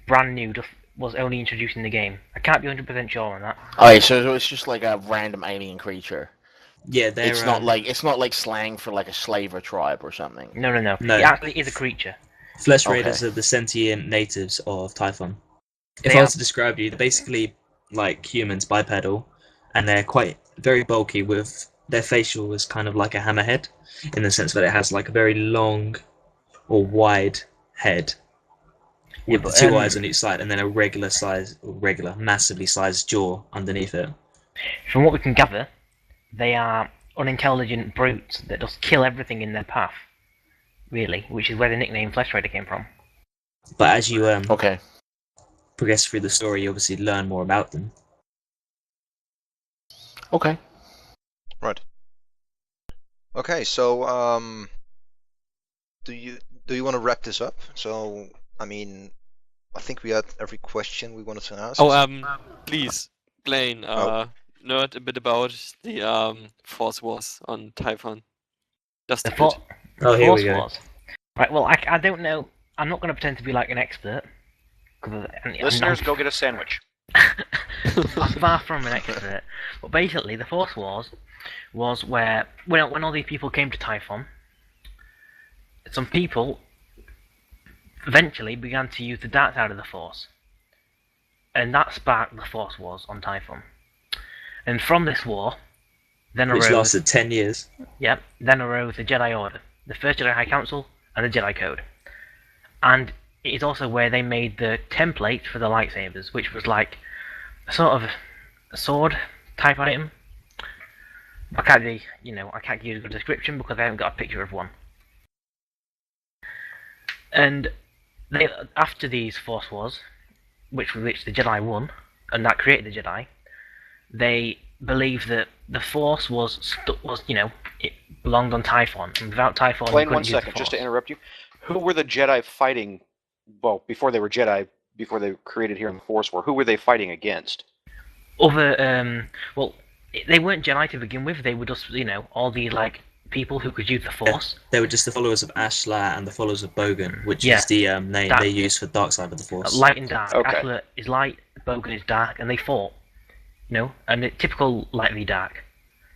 brand new. Was only introduced in the game. I can't be 100% sure on that. Okay, so it's just like a random alien creature. Yeah, they're It's not like slang for like a slaver tribe or something. No. No. It actually is a creature. Flesh Okay. Raiders are the sentient natives of Typhon. If They I was are- to describe you, they're basically like humans, bipedal, and they're quite very bulky. With their facial is kind of like a hammerhead, in the sense that it has like a very long or wide head with but, the two um, eyes on each side, and then a massively sized jaw underneath it. From what we can gather, they are unintelligent brutes that just kill everything in their path. Really, which is where the nickname Flesh Raider came from. But as you Okay. progress through the story, you obviously learn more about them. Okay. Right. Okay, so do you want to wrap this up? So I mean, I think we had every question we wanted to ask. Oh, please, Blaine, Oh. nerd a bit about the Force Wars on Typhon. Just The a For- bit. Oh, here Force we go. Wars. Right, well, I don't know. I'm not going to pretend to be like an expert. Listeners, go get a sandwich. I'm far from an expert. But basically, the Force Wars was where when all these people came to Typhon, some people eventually began to use the dark side of the Force. and that sparked the Force Wars on Typhon. And from this war, then Which arose lasted 10 years. then arose the Jedi Order, the First Jedi High Council, and the Jedi Code. And it is also where they made the template for the lightsabers, which was like a sort of a sword type item. I can't give you a good description because I haven't got a picture of one. And after these Force Wars, which the Jedi won, and that created the Jedi, they believed that the Force it belonged on Typhon, and without Typhon, Explain you one couldn't use the second, just to Force. interrupt you. Who were the Jedi fighting? Well, before they were Jedi, before they were created here in the Force War, who were they fighting against? They weren't Jedi to begin with. They were just, all these people who could use the Force. They were just the followers of Ashlar and the followers of Bogan, which Yeah. is the name they use for dark side of the Force. Light and dark. Okay. Ashla is light, Bogan is dark, and they fought. And it's typical light v dark.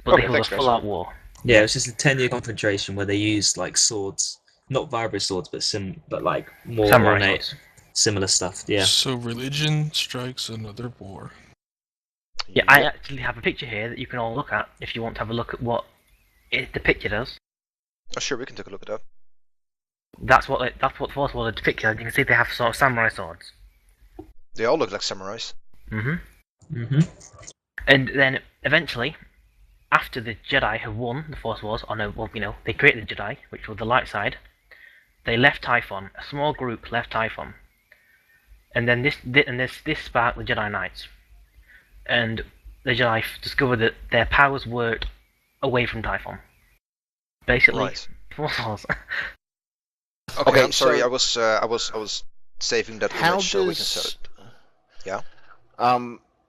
But Okay, they was thanks, a guys. full-out war. Yeah, it was just a 10-year confrontation where they used swords, not vibro swords, but more Samurai ornate, swords. similar stuff. Yeah. So religion strikes another war. Yeah, I actually have a picture here that you can all look at if you want to have a look at what it depicted as. Oh, sure, we can take a look at that. That's what Force Wars are depicted as. You can see they have sort of samurai swords. They all look like samurais. And then eventually, after the Jedi have won the Force Wars, they created the Jedi, which was the light side. They left Typhon. A small group left Typhon, and then this sparked the Jedi Knights, and the Jedi discovered that their powers worked away from Typhon. Basically, Right. Force Wars. Okay, I'm so- sorry. I was saving that How image so we can does... sell it. Yeah?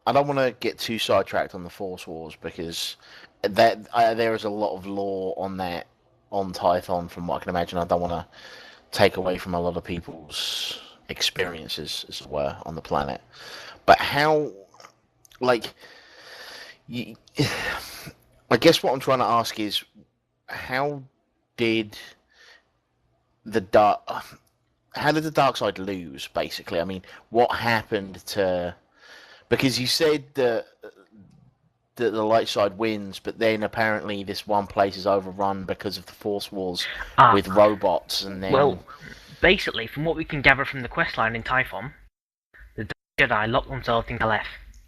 I don't want to get too sidetracked on the Force Wars because there is a lot of lore on that on Typhon from what I can imagine. I don't want to take away from a lot of people's experiences, as it were, on the planet. But how, I guess what I'm trying to ask is, how did the dark side lose? Basically, I mean, what happened to? Because you said that the light side wins, but then apparently this one place is overrun because of the Force Wars with robots, and then Well, basically, from what we can gather from the questline in Typhon, the Jedi locked themselves in Caliph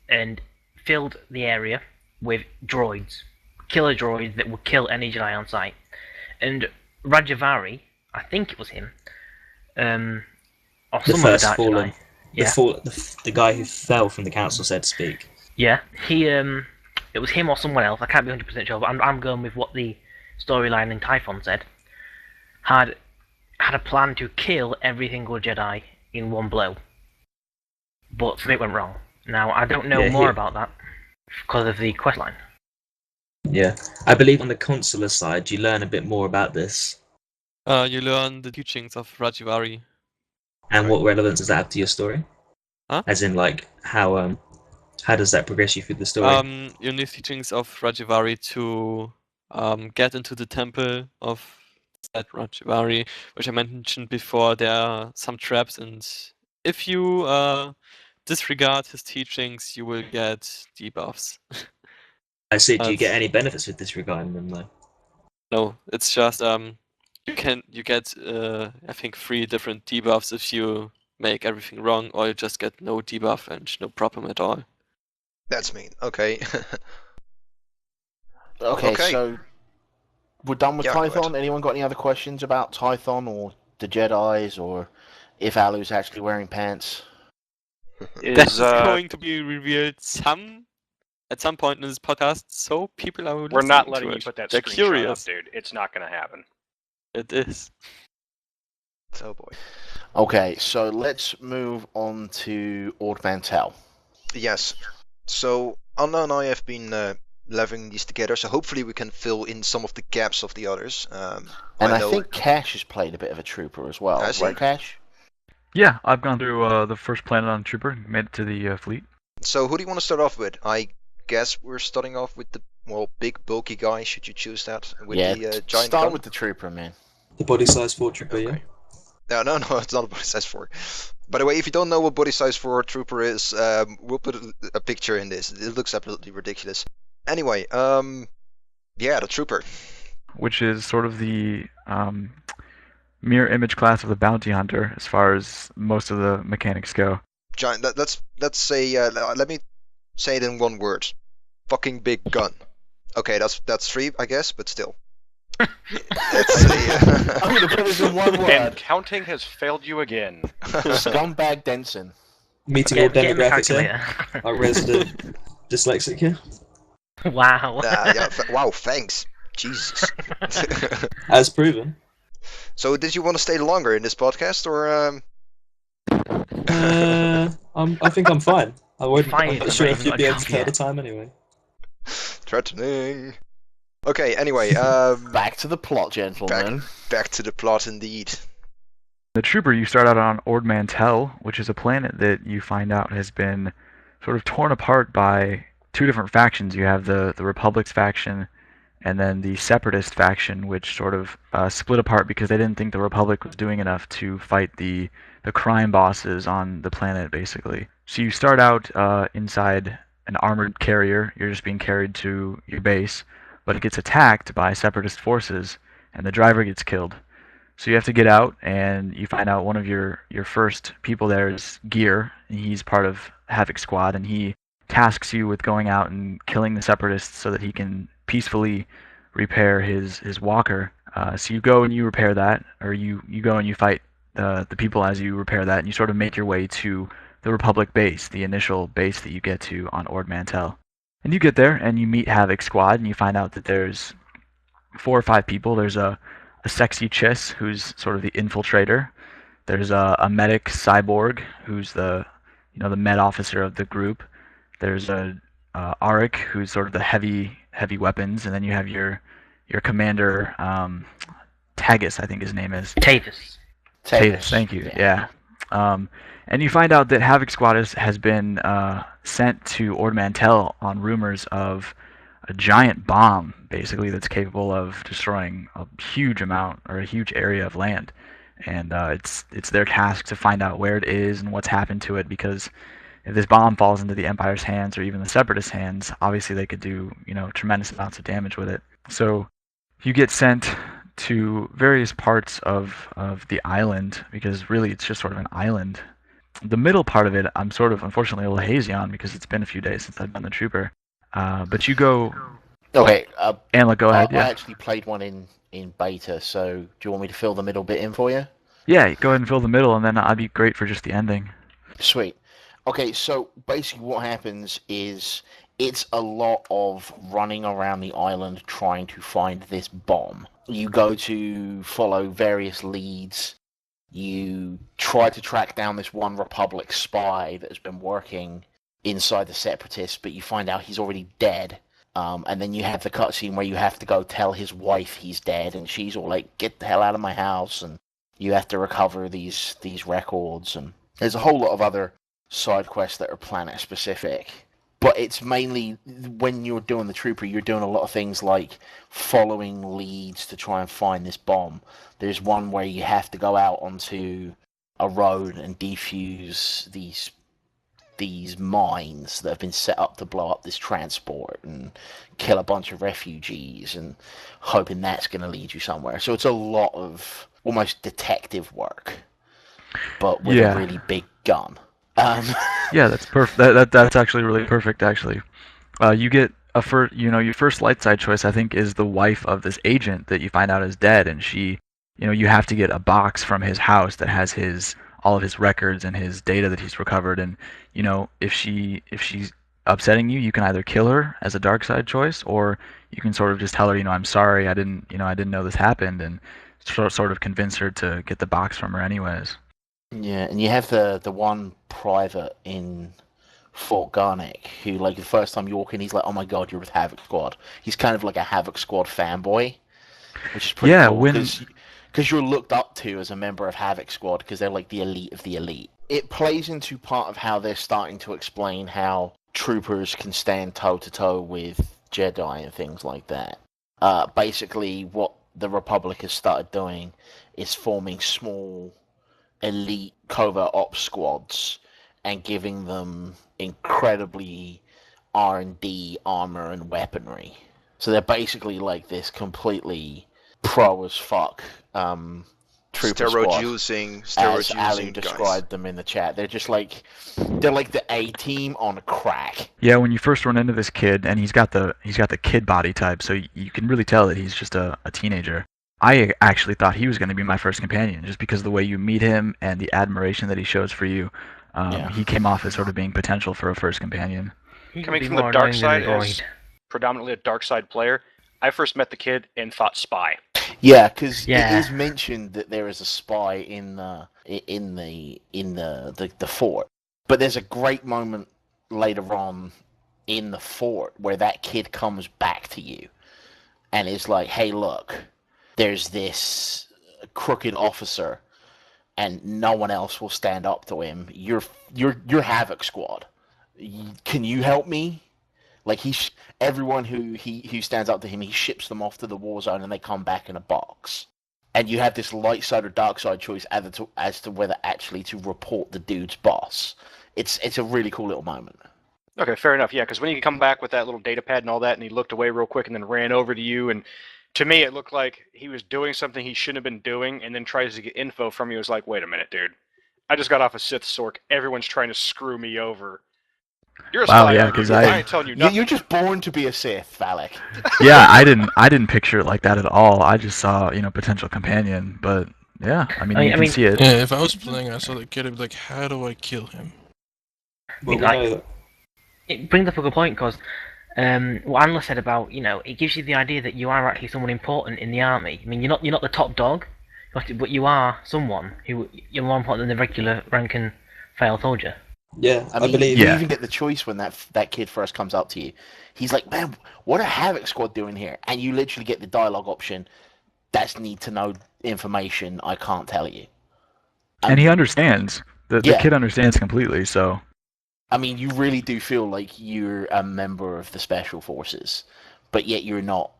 and filled the area with droids, killer droids that would kill any Jedi on sight. And Rajavari, I think it was him, or The some first of the Dark fallen. Jedi. Yeah. The guy who fell from the council, so to speak. Yeah, it was him or someone else. I can't be 100% sure, but I'm going with what the storyline in Typhon said. Had a plan to kill every single Jedi in one blow, but something went wrong. Now I don't know Yeah, more he- about that because of the questline. Yeah, I believe on the consular side, you learn a bit more about this. You learn the teachings of Rajivari. And what relevance does that have to your story? Huh? As in, how does that progress you through the story? You need teachings of Rajivari to get into the temple of that Rajivari, which I mentioned before. There are some traps, and if you disregard his teachings, you will get debuffs. I see. Do you get that's- any benefits with disregarding them, though? No, it's just you get I think 3 different debuffs if you make everything wrong, or you just get no debuff and no problem at all. That's mean. Okay. okay, Okay. so we're done with Yeah, go Typhon. Anyone got any other questions about Typhon or the Jedi's, or if Alu's actually wearing pants? That's Is going to be revealed at some point in this podcast, so people are we're not listening letting to you it. put that They're screenshot curious. up, dude. It's not going to happen. It is. Oh boy. Okay, so let's move on to Ord Mantell. Yes. So Anna and I have been leveling these together, so hopefully we can fill in some of the gaps of the others. And I know- think Cash has played a bit of a trooper as well, Has he? right, Cash? Yeah, I've gone through the first planet on Trooper, made it to the fleet. So who do you want to start off with? I guess we're starting off with the big bulky guy. Should you choose that with Yeah, the giant start gun? with the trooper, man. The body size 4 trooper, yeah? No, it's not a body size 4. By the way, if you don't know what body size for a trooper is, we'll put a picture in this. It looks absolutely ridiculous. Anyway, yeah, the trooper. Which is sort of the mirror image class of the bounty hunter as far as most of the mechanics go. Giant. Let's say. Let me say it in one word. Fucking big gun. Okay, that's three, I guess, but still. Let's say. I'm gonna put this in one And word. counting has failed you again. Scumbag Denson. Meeting all Get him a demographics here. calculator. Our resident dyslexic here. Wow. Yeah. Wow. Thanks. Jesus. As proven. So, did you want to stay longer in this podcast, or? I think I'm fine. I'm Fine, not sure if you'd be able to yeah. tell the time anyway. Threatening. Okay. Anyway, Back to the plot, gentlemen. back to the plot, indeed. The trooper, you start out on Ord Mantell, which is a planet that you find out has been sort of torn apart by two different factions. You have the Republic's faction and then the Separatist faction, which sort of split apart because they didn't think the Republic was doing enough to fight the crime bosses on the planet, basically. So you start out inside an armored carrier. You're just being carried to your base, but it gets attacked by Separatist forces, and the driver gets killed. So you have to get out, and you find out one of your first people there is Gear, and he's part of Havoc Squad, and he tasks you with going out and killing the Separatists so that he can peacefully repair his walker. So you go and you repair that, or you go and you fight the people as you repair that, and you sort of make your way to the Republic base, the initial base that you get to on Ord Mantell. And you get there, and you meet Havoc Squad, and you find out that there's 4 or 5 people. There's a sexy Chiss, who's sort of the infiltrator. There's a medic cyborg, who's the med officer of the group. There's a Arik, who's sort of the heavy weapons, and then you have your commander, Tagus, I think his name is. Tavis. Tavis, thank you. Yeah. And you find out that Havoc Squad has been sent to Ord Mantell on rumors of a giant bomb, basically, that's capable of destroying a huge amount or a huge area of land. And it's their task to find out where it is and what's happened to it, because if this bomb falls into the Empire's hands or even the Separatist hands, obviously they could do tremendous amounts of damage with it. So you get sent to various parts of the island, because really it's just sort of an island. The middle part of it, I'm sort of unfortunately a little hazy on because it's been a few days since I've done the Trooper. But you go. Okay. Anla, go ahead. I Yeah. actually played one in beta, so do you want me to fill the middle bit in for you? Yeah, go ahead and fill the middle, and then I'd be great for just the ending. Sweet. Okay, so basically what happens is it's a lot of running around the island trying to find this bomb. You go to follow various leads. You try to track down this one Republic spy that has been working inside the Separatists, but you find out he's already dead. And then you have the cutscene where you have to go tell his wife he's dead, and she's all like, "Get the hell out of my house," and you have to recover these records, and there's a whole lot of other side quests that are planet specific. But it's mainly, when you're doing the Trooper, you're doing a lot of things like following leads to try and find this bomb. There's one where you have to go out onto a road and defuse these mines that have been set up to blow up this transport and kill a bunch of refugees, and hoping that's going to lead you somewhere. So it's a lot of almost detective work, but with a really big gun. Yeah, that's perfect. That's actually really perfect. Actually, you get your first light side choice, I think, is the wife of this agent that you find out is dead, and she, you have to get a box from his house that has all of his records and his data that he's recovered, and if she's upsetting you, you can either kill her as a dark side choice, or you can sort of just tell her, I'm sorry, I didn't know this happened, and sort of convince her to get the box from her anyways. Yeah, and you have the one private in Fort Garnick who, like, the first time you walk in, he's like, "Oh my god, you're with Havoc Squad." He's kind of like a Havoc Squad fanboy, which is pretty cool, because you're looked up to as a member of Havoc Squad, because they're like the elite of the elite. It plays into part of how they're starting to explain how troopers can stand toe-to-toe with Jedi and things like that. Basically, what the Republic has started doing is forming small elite covert ops squads and giving them incredibly R&D armor and weaponry. So they're basically like this completely pro as fuck trooper squad. As Ali described them in the chat, they're like the A team on crack. Yeah, when you first run into this kid, and he's got the kid body type, so you can really tell that he's just a teenager. I actually thought he was going to be my first companion, just because of the way you meet him and the admiration that he shows for you. He came off as sort of being potential for a first companion. Coming from the dark side as predominantly a dark side player, I first met the kid and thought spy. Yeah, because it is mentioned that there is a spy in the fort, but there's a great moment later on in the fort where that kid comes back to you and is like, "Hey, look, there's this crooked officer, and no one else will stand up to him. You're Havoc Squad. Can you help me?" Like everyone who stands up to him, he ships them off to the war zone, and they come back in a box. And you have this light side or dark side choice as to whether actually to report the dude's boss. It's a really cool little moment. Okay, fair enough. Yeah, because when he come back with that little data pad and all that, and he looked away real quick and then ran over to you, and to me it looked like he was doing something he shouldn't have been doing, and then tries to get info from you. It was like, wait a minute, dude. I just got off a Sith Sork. Everyone's trying to screw me over. You're a spy. Yeah, because I ain't telling you nothing. You're just born to be a Sith, Valak. Yeah, I didn't picture it like that at all. I just saw, potential companion. But yeah, I mean, you can see it. Yeah, if I was playing, I saw the kid, I'd be like, how do I kill him? It brings up a good point, because what Anla said about, it gives you the idea that you are actually someone important in the army. I mean, you're not the top dog, but you are someone you're more important than the regular rank and file soldier. Yeah, I mean, believe. You even get the choice when that kid first comes up to you. He's like, "Man, what are Havoc Squad doing here?" And you literally get the dialogue option. That's need to know information I can't tell you. And he understands. The kid understands completely. So. I mean, you really do feel like you're a member of the Special Forces, but yet you're not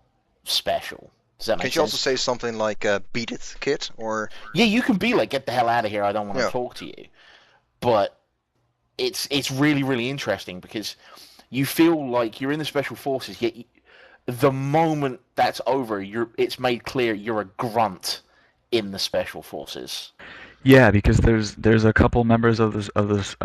special. Does that make sense? Can you also say something like, beat it, kid? Or... Yeah, you can be like, "Get the hell out of here, I don't want to talk to you." But it's really, really interesting, because you feel like you're in the Special Forces, yet the moment that's over, it's made clear you're a grunt in the Special Forces. Yeah, because there's a couple members of this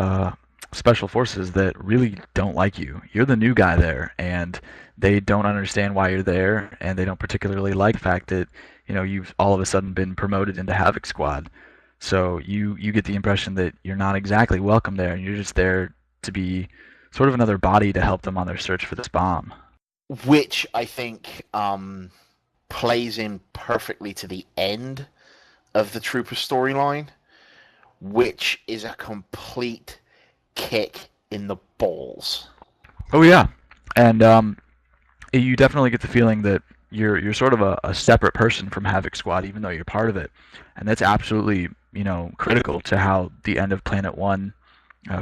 Special Forces that really don't like you. You're the new guy there, and they don't understand why you're there, and they don't particularly like the fact that you've all of a sudden been promoted into Havoc Squad. So you get the impression that you're not exactly welcome there, and you're just there to be sort of another body to help them on their search for this bomb. Which I think plays in perfectly to the end of the Trooper storyline, which is a complete kick in the balls. Oh yeah, and you definitely get the feeling that you're sort of a separate person from Havoc Squad, even though you're part of it, and that's absolutely critical to how the end of Planet One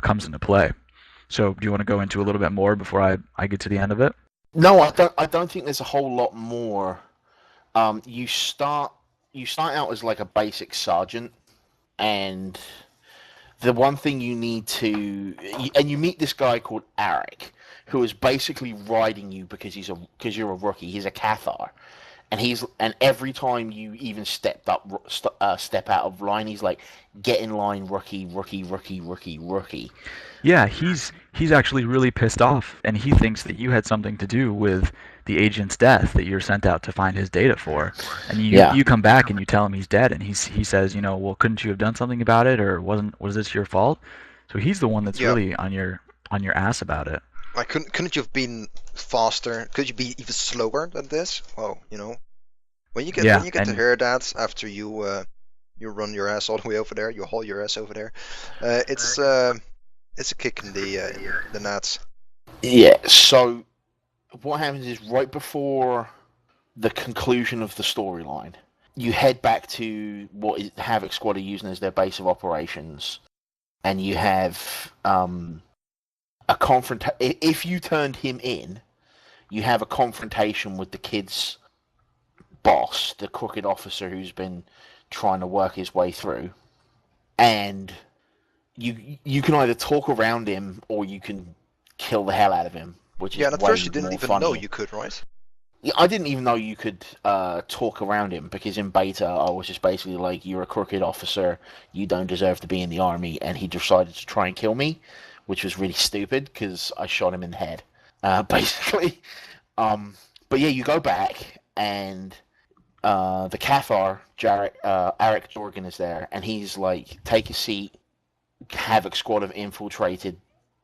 comes into play. So, do you want to go into a little bit more before I get to the end of it? No, I don't think there's a whole lot more. You start out as like a basic sergeant, and the one thing you need to, and you meet this guy called Arik, who is basically riding you because you're a rookie. He's a Cathar, and every time you even step out of line, he's like, "Get in line, rookie, rookie, rookie, rookie, rookie." Yeah, he's actually really pissed off, and he thinks that you had something to do with the agent's death that you're sent out to find his data for. And you come back and you tell him he's dead, and he says, well, couldn't you have done something about it, or was this your fault? So he's the one that's really on your ass about it. Like, couldn't you have been faster? Could you be even slower than this? Well, when you get to hear that after you run your ass all the way over there, you haul your ass over there, it's a kick in the nuts. Yeah. So what happens is, right before the conclusion of the storyline, you head back to what Havoc Squad are using as their base of operations, and you have a confrontation. If you turned him in, you have a confrontation with the kid's boss, the crooked officer who's been trying to work his way through. and you can either talk around him or you can kill the hell out of him, which is Yeah, and at way first you didn't more even funny. know you could, right? Yeah, I didn't even know you could talk around him, because in beta I was just basically like, you're a crooked officer, you don't deserve to be in the army, and he decided to try and kill me, which was really stupid because I shot him in the head, basically. But yeah, you go back and the Cathar, Arik Jorgen is there, and he's like, take a seat, Havoc Squad have infiltrated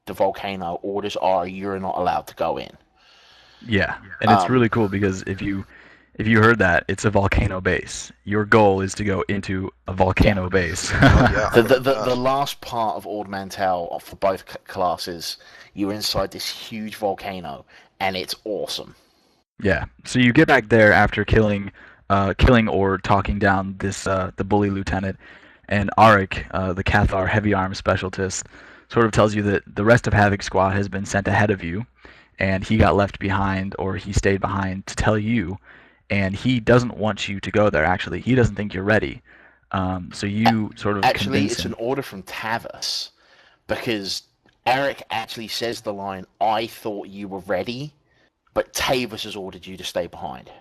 the volcano, orders are you're not allowed to go in. Yeah, and it's really cool because if you heard that, it's a volcano base. Your goal is to go into a volcano base. Oh, yeah. The last part of Ord Mantell for both classes, you're inside this huge volcano, and it's awesome. Yeah. So you get back there after killing or talking down this the bully lieutenant, and Arik, the Cathar heavy arms specialist, sort of tells you that the rest of Havoc Squad has been sent ahead of you, and he got left behind, or he stayed behind to tell you, and he doesn't want you to go there. Actually, he doesn't think you're ready. So you sort of Actually, convince it's him. an order from Tavis, because Eric actually says the line, I thought you were ready, but Tavis has ordered you to stay behind.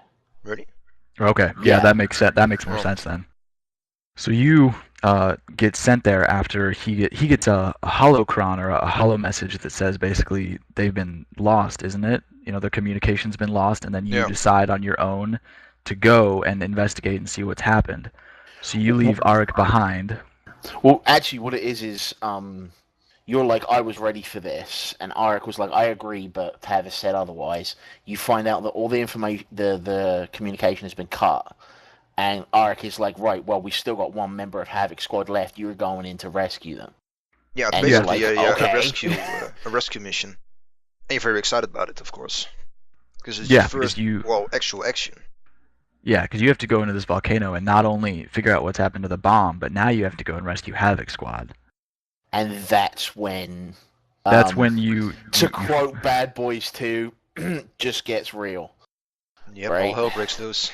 Really? Okay, Yeah. that makes sense. That makes more sense then. So you get sent there after he gets a holocron, or a holo message that says basically they've been lost, isn't it? You know, their communication's been lost, and then you decide on your own to go and investigate and see what's happened. So you leave Arik behind. Well, actually, what it is you're like, I was ready for this, and Arik was like, I agree, but Tavis said otherwise. You find out that all the information, the communication has been cut, and Arik is like, right, well, we still got one member of Havoc Squad left. You're going in to rescue them. Yeah, it's And you're basically like, okay. a rescue mission. And you're very excited about it, of course, because it's Yeah, your because first, actual action. Yeah, because you have to go into this volcano and not only figure out what's happened to the bomb, but now you have to go and rescue Havoc Squad. And that's when... That's when you... To quote Bad Boys 2, just gets real. Yep, Right. all hell breaks loose.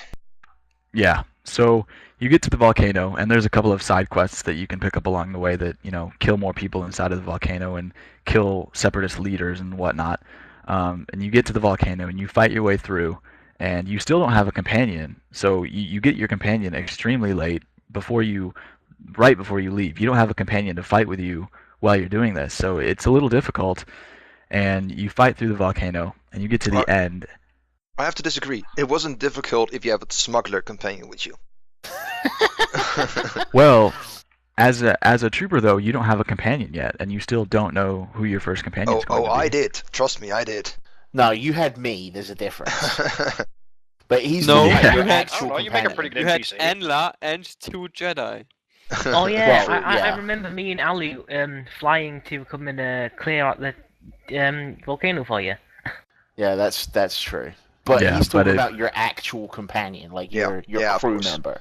Yeah, so you get to the volcano, and there's a couple of side quests that you can pick up along the way that, you know, kill more people inside of the volcano and kill separatist leaders and whatnot. And you get to the volcano, and you fight your way through, and you still don't have a companion. So you get your companion extremely late, right before you leave. You don't have a companion to fight with you while you're doing this, so it's a little difficult. And you fight through the volcano, and you get to the end. I have to disagree. It wasn't difficult if you have a smuggler companion with you. Well, as a trooper though, you don't have a companion yet, and you still don't know who your first companion is going to be. I did. Trust me, I did. No, you had me. There's a difference. But he's No, the you your had- actual you make a companion. pretty good You had NPC. Enla and 2 Jedi. Oh yeah, Well, I yeah. remember me and Ali flying to come and clear out the volcano for you. Yeah, that's true. But Yeah, he's but talking it- about your actual companion, like Yeah, your of crew course. member.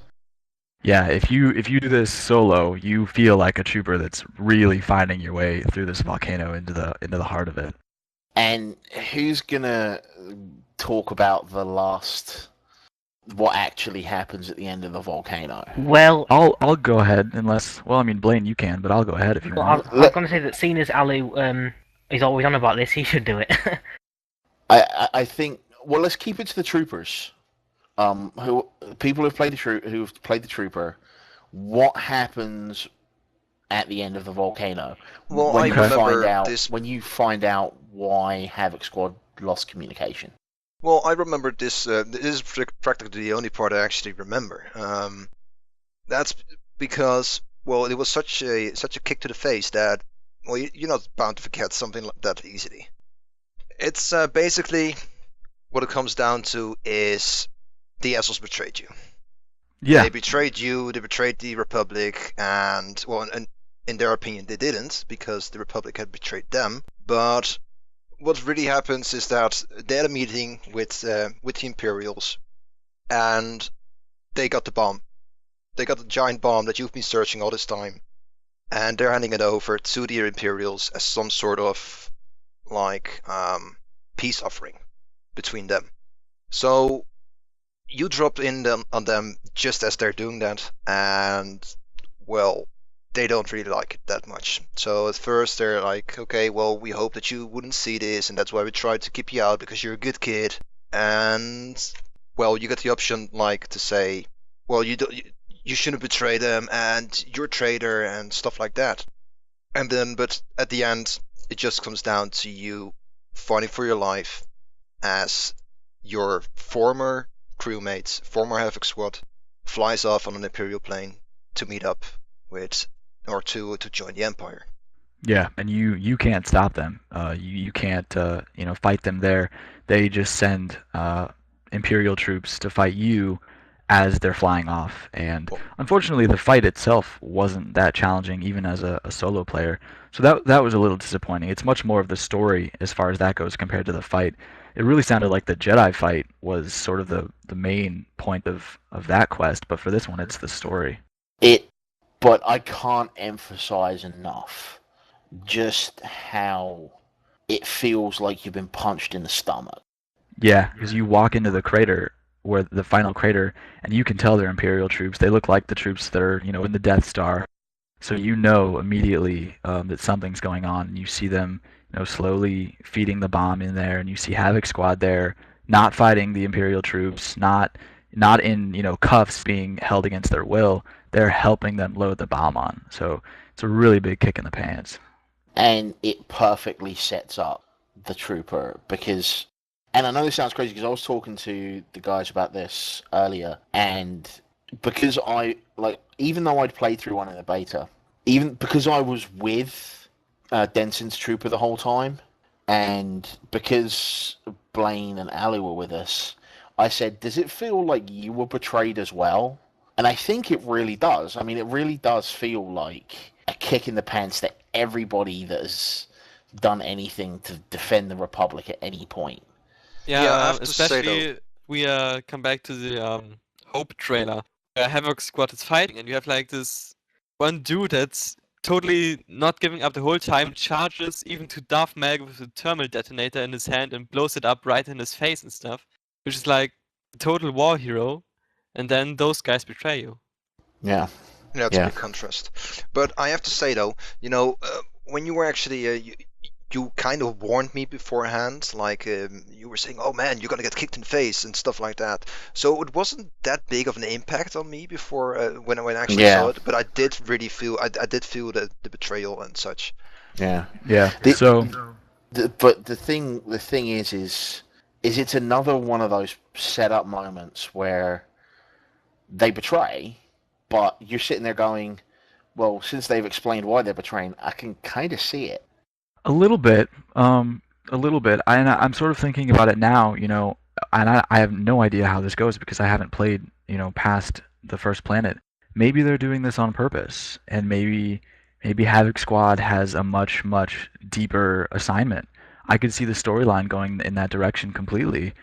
Yeah, if you do this solo, you feel like a trooper that's really finding your way through this volcano into the heart of it. And who's gonna talk about what actually happens at the end of the volcano? Well, I'll go ahead, unless, well, I mean, Blaine, you can, but I'll go ahead if you well, I want. was going to say that seeing as Ali is always on about this, he should do it. I think. Well, let's keep it to the troopers. People who've played the trooper. What happens at the end of the volcano? Well, when I you remember find out this. when you find out why Havoc Squad lost communication. Well, I remember this. This is practically the only part I actually remember. That's because, well, it was such a kick to the face that, well, you're not bound to forget something like that easily. It's basically what it comes down to is the Essos betrayed you. Yeah, They betrayed you. They betrayed the Republic, and well, and in their opinion, they didn't because the Republic had betrayed them. But what really happens is that they had a meeting with the Imperials, and they got the bomb. They got the giant bomb that you've been searching all this time, and they're handing it over to the Imperials as some sort of like peace offering between them. So you drop in on them just as they're doing that, and well, they don't really like it that much. So at first they're like, okay, well, we hope that you wouldn't see this, and that's why we tried to keep you out because you're a good kid. And well, you get the option like to say, well, you shouldn't betray them, and you're a traitor and stuff like that. And then, but at the end, it just comes down to you fighting for your life as your former crewmate, former Havoc Squad, flies off on an Imperial plane to meet up with, or to join the Empire. Yeah, and you can't stop them. You can't fight them there. They just send Imperial troops to fight you as they're flying off. And unfortunately, the fight itself wasn't that challenging, even as a solo player. So that was a little disappointing. It's much more of the story as far as that goes compared to the fight. It really sounded like the Jedi fight was sort of the main point of that quest, but for this one, it's the story. But I can't emphasize enough just how it feels like you've been punched in the stomach. Yeah, because you walk into the crater, where the final crater, and you can tell they're Imperial troops. They look like the troops that are, in the Death Star. So you know immediately that something's going on. You see them, slowly feeding the bomb in there, and you see Havoc Squad there, not fighting the Imperial troops, not in, cuffs being held against their will. They're helping them load the bomb on. So it's a really big kick in the pants. And it perfectly sets up the trooper because, and I know this sounds crazy because I was talking to the guys about this earlier, and because even though I'd played through one in the beta, even because I was with Denson's trooper the whole time, and because Blaine and Ali were with us, I said, does it feel like you were betrayed as well? And I think it really does. I mean, it really does feel like a kick in the pants to everybody that has done anything to defend the Republic at any point. Yeah, I have to say, especially we come back to the Hope trailer. Havoc Squad is fighting, and you have like this one dude that's totally not giving up the whole time, charges even to Darth Maul with a thermal detonator in his hand and blows it up right in his face and stuff, which is like a total war hero. And then those guys betray you. Yeah. Yeah, it's a big contrast. But I have to say though, when you were actually you kind of warned me beforehand, like you were saying, "Oh man, you're gonna get kicked in the face" and stuff like that. So it wasn't that big of an impact on me before when I actually saw it. But I did really feel I did feel the betrayal and such. Yeah. Yeah. But the thing is it's another one of those setup moments where they betray, but you're sitting there going, well, since they've explained why they're betraying, I can kind of see it. A little bit. I'm sort of thinking about it now, and I have no idea how this goes because I haven't played, past the first planet. Maybe they're doing this on purpose, and maybe Havoc Squad has a much, much deeper assignment. I could see the storyline going in that direction completely.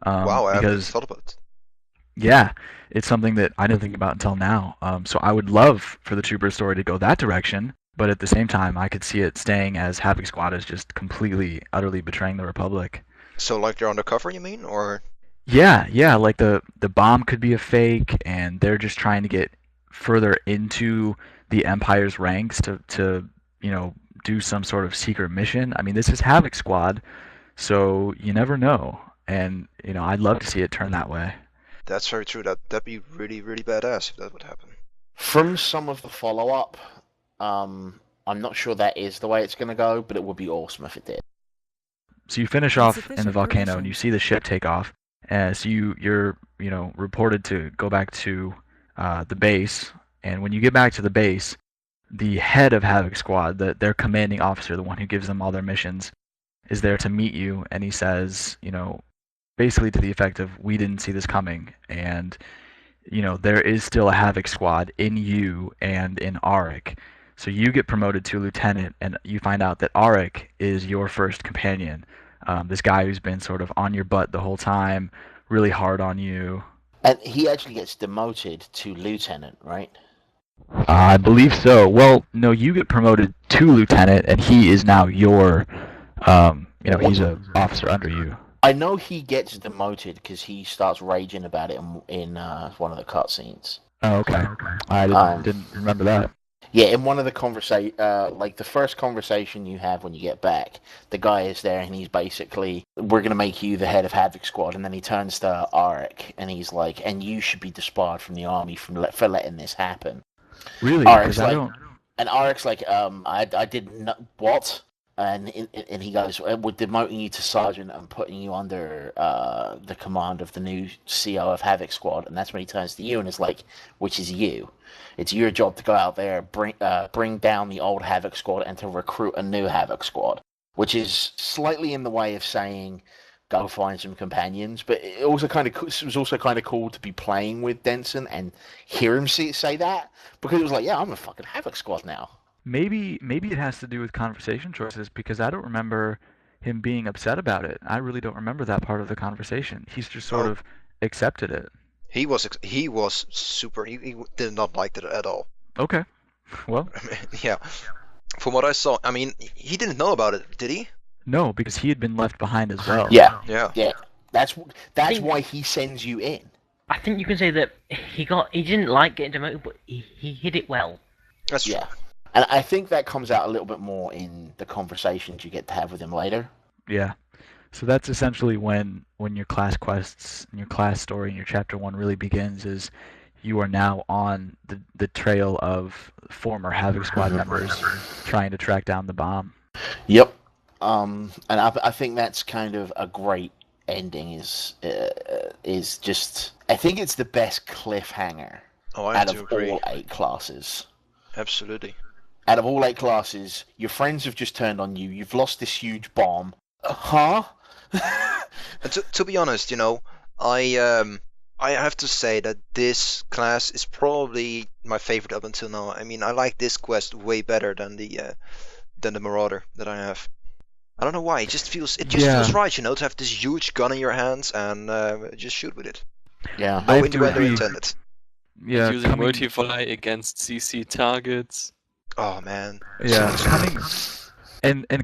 Wow, I haven't thought about it. Yeah, it's something that I didn't think about until now. So I would love for the Trooper story to go that direction, but at the same time, I could see it staying as Havoc Squad is just completely, utterly betraying the Republic. So like they're undercover, you mean, or? Yeah, like the bomb could be a fake, and they're just trying to get further into the Empire's ranks to do some sort of secret mission. I mean, this is Havoc Squad, so you never know, and I'd love to see it turn that way. That's very true. That'd be really, really badass if that would happen. From some of the follow-up, I'm not sure that is the way it's going to go, but it would be awesome if it did. So you finish off in the volcano, and you see the ship take off. So you're reported to go back to the base, and when you get back to the base, the head of Havoc Squad, their commanding officer, the one who gives them all their missions, is there to meet you, and he says, basically to the effect of, we didn't see this coming, and there is still a Havoc Squad in you and in Auric. So you get promoted to lieutenant, and you find out that Auric is your first companion. This guy who's been sort of on your butt the whole time, really hard on you. And he actually gets demoted to lieutenant, right? I believe so. Well, no, you get promoted to lieutenant, and he is now your, he's an officer under you. I know he gets demoted because he starts raging about it in one of the cutscenes. Oh, okay. I didn't remember that. Yeah, in one of the like the first conversation you have when you get back, the guy is there and he's basically, we're going to make you the head of Havoc Squad, and then he turns to Arik and he's like, and you should be disbarred from the army for letting this happen. Really? Arik's Because I like, don't. and Arik's like, I didn't know, what? And he goes, we're demoting you to sergeant and putting you under the command of the new CO of Havoc Squad, and that's when he turns to you and is like, which is you. It's your job to go out there, bring down the old Havoc Squad, and to recruit a new Havoc Squad, which is slightly in the way of saying, go find some companions. But it was also kind of cool to be playing with Denson and hear him say that, because it was like, yeah, I'm a fucking Havoc Squad now. Maybe it has to do with conversation choices because I don't remember him being upset about it. I really don't remember that part of the conversation. He's just sort of accepted it. He was super. He did not like it at all. Okay. Well, Yeah. From what I saw, I mean, he didn't know about it, did he? no, because he had been left behind as well. Yeah, Yeah. yeah. That's why he sends you in. I think you can say that he didn't like getting demoted, but he hid it well. That's true. Yeah. And I think that comes out a little bit more in the conversations you get to have with him later. Yeah. So that's essentially when your class quests and your class story and your chapter 1 really begins, is you are now on the trail of former Havoc Squad members trying to track down the bomb. Yep. And I think that's kind of a great ending. Is just, I think it's the best cliffhanger Oh, I out do of agree. all 8 classes. Absolutely. Out of all 8 classes, your friends have just turned on you. You've lost this huge bomb. Huh? And to be honest, I have to say that this class is probably my favorite up until now. I mean, I like this quest way better than the Marauder that I have. I don't know why. It just feels right, to have this huge gun in your hands and just shoot with it. Yeah. No I have to innuendo agree. intended. Yeah, Using coming, multi-fly against CC targets. Oh man. yeah,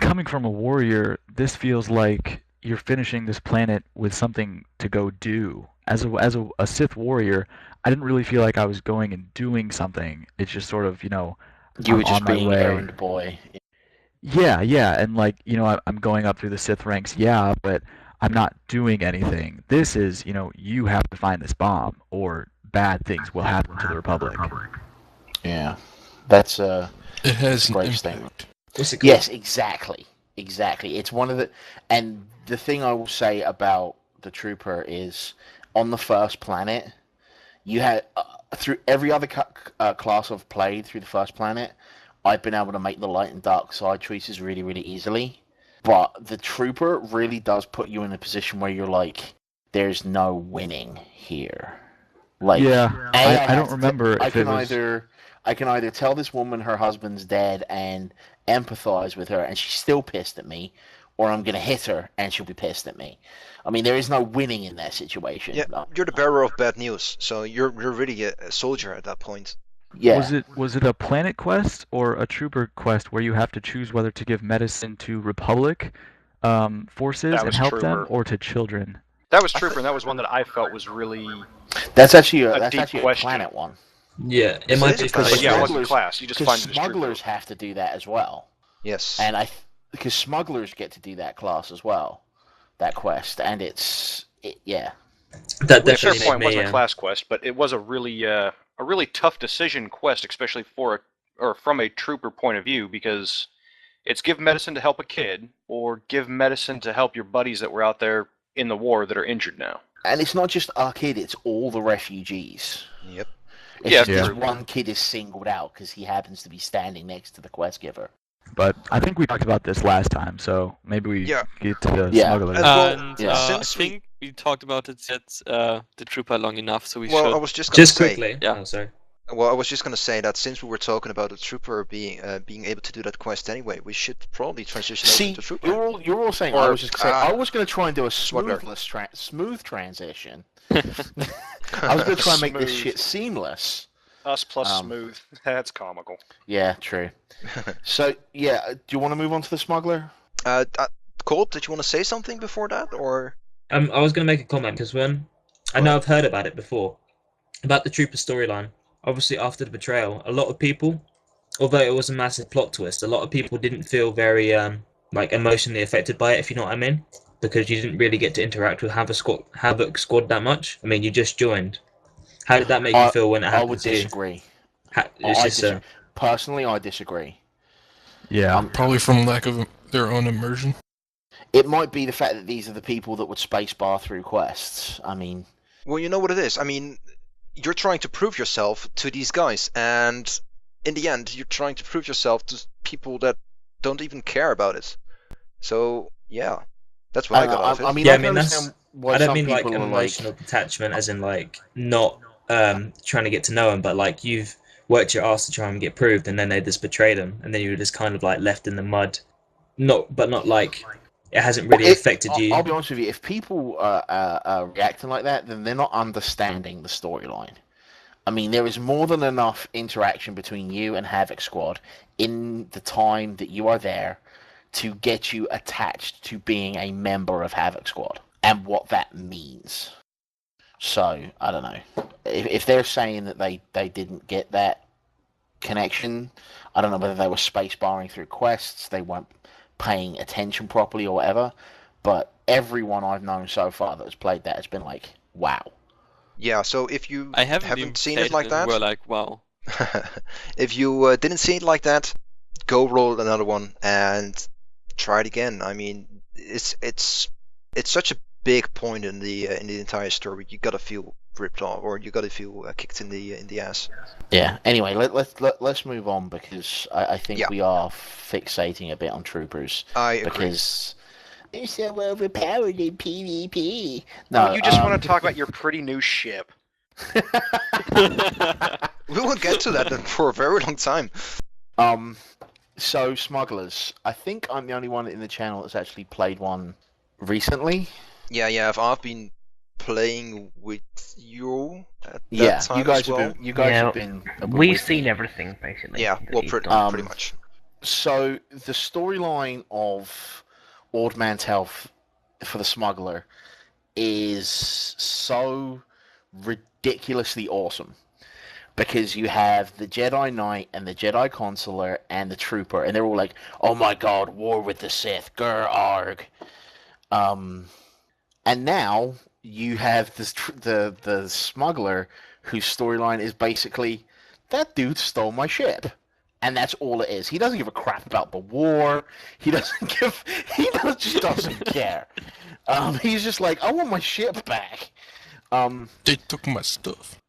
coming from a warrior, this feels like you're finishing this planet with something to go do. As a Sith warrior, I didn't really feel like I was going and doing something. It's just sort of, You I'm were just on my being way. errand boy. Yeah, and like, I'm going up through the Sith ranks, yeah, but I'm not doing anything. This is, you have to find this bomb, or bad things will happen to the Republic. Yeah. That's It has an great impact. statement. What's it called? Yes, exactly. It's one of and the thing I will say about the Trooper is, on the first planet, you had, through every other class I've played through the first planet, I've been able to make the light and dark side choices really, really easily. But the Trooper really does put you in a position where you're like, there's no winning here. Like, Yeah, I don't remember I if it can was... either tell this woman her husband's dead and empathize with her, and she's still pissed at me, or I'm gonna hit her and she'll be pissed at me. I mean, there is no winning in that situation. Yeah, you're the bearer of bad news, so you're really a soldier at that point. Yeah. Was it a planet quest or a trooper quest where you have to choose whether to give medicine to Republic forces That and was help them, Trooper. or to children? That was Trooper, and that was one that I felt was really. That's actually A deep a question. planet one. Yeah, it might be is a because planet. Yeah, it wasn't smugglers- class. You just Because find it as Trooper. smugglers have to do that as well, Yes. and because smugglers get to do that class as well, that quest, and yeah. that Well, fair definitely point, made wasn't me. a class quest, but it was a really tough decision quest, especially from a Trooper point of view, because it's give medicine to help a kid, or give medicine to help your buddies that were out there in the war that are injured now. And it's not just our kid; it's all the refugees. Yep. It's Yeah, just this true. one kid is singled out because he happens to be standing next to the quest giver. But I think we talked about this last time, so maybe we Yeah. get to the Yeah. smugglers. Well, And yeah. I since we- think we talked about it at the Trooper long enough, so we Well, I should. was just gonna Just say. quickly. Yeah. Oh, sorry. Well, I was just gonna say that since we were talking about the Trooper being able to do that quest anyway, we should probably transition over See, to Trooper. you're all saying. Or, I was just saying. I uh, was going to try and do a Smuggler. smooth transition. I was going to try and make this Smooth. shit seamless. Us plus Um, smooth. That's comical. Yeah, true. So yeah, do you want to move on to the smuggler? Colt, did you want to say something before that, or? I was going to make a comment because I know I've heard about it before, about the Trooper storyline. Obviously, after the betrayal, a lot of people although it was a massive plot twist, a lot of people didn't feel very like emotionally affected by it, if you know what I mean, because you didn't really get to interact with Havoc Squad that much. I mean, you just joined. How did that make you feel when it I happened would to you? disagree. It's just Personally, I disagree. Yeah. Probably from lack of their own immersion. It might be the fact that these are the people that would spacebar through quests. I mean, Well, you know what it is. I mean, you're trying to prove yourself to these guys, and in the end, you're trying to prove yourself to people that don't even care about it. So, yeah, that's what I got out of it. I mean, yeah, I I mean can that's. understand why I don't some mean like people are emotional detachment, as in like not trying to get to know them, but like you've worked your ass to try and get proved, and then they just betray them, and then you're just kind of like left in the mud. Not like it hasn't really affected you. I'll be honest with you. If people are reacting like that, then they're not understanding the storyline. I mean, there is more than enough interaction between you and Havoc Squad in the time that you are there to get you attached to being a member of Havoc Squad and what that means. So, I don't know. If they're saying that they didn't get that connection, I don't know whether they were spacebarring through quests, they weren't paying attention properly or whatever, but everyone I've known so far that has played that has been like, wow. Yeah, so if you I haven't even seen played it like that, We're like, wow. if you didn't see it like that, go roll another one and try it again. I mean, it's such a big point in the entire story. You gotta feel ripped off, or you gotta feel kicked in the ass. Yeah. Anyway, let's move on because I think Yeah. we are fixating a bit on troopers I agree. because they're so overpowered in PvP. No, No, you just want to talk about your pretty new ship. We won't get to that for a very long time. So smugglers. I think I'm the only one in the channel that's actually played one recently. Yeah. I've been playing with you at that Yeah, time you guys as well. have been. You guys Yeah, have been. We've with seen me. everything basically. Yeah, that well, you've pretty done. much. So the storyline of Ord Mantell for the smuggler is so ridiculously awesome because you have the Jedi Knight and the Jedi Consular and the Trooper, and they're all like, "Oh my God, war with the Sith, grr arg." And now you have this the smuggler whose storyline is basically that dude stole my ship. And that's all it is. He doesn't give a crap about the war. He doesn't give. Just doesn't care. He's just like, I want my ship back. They took my stuff.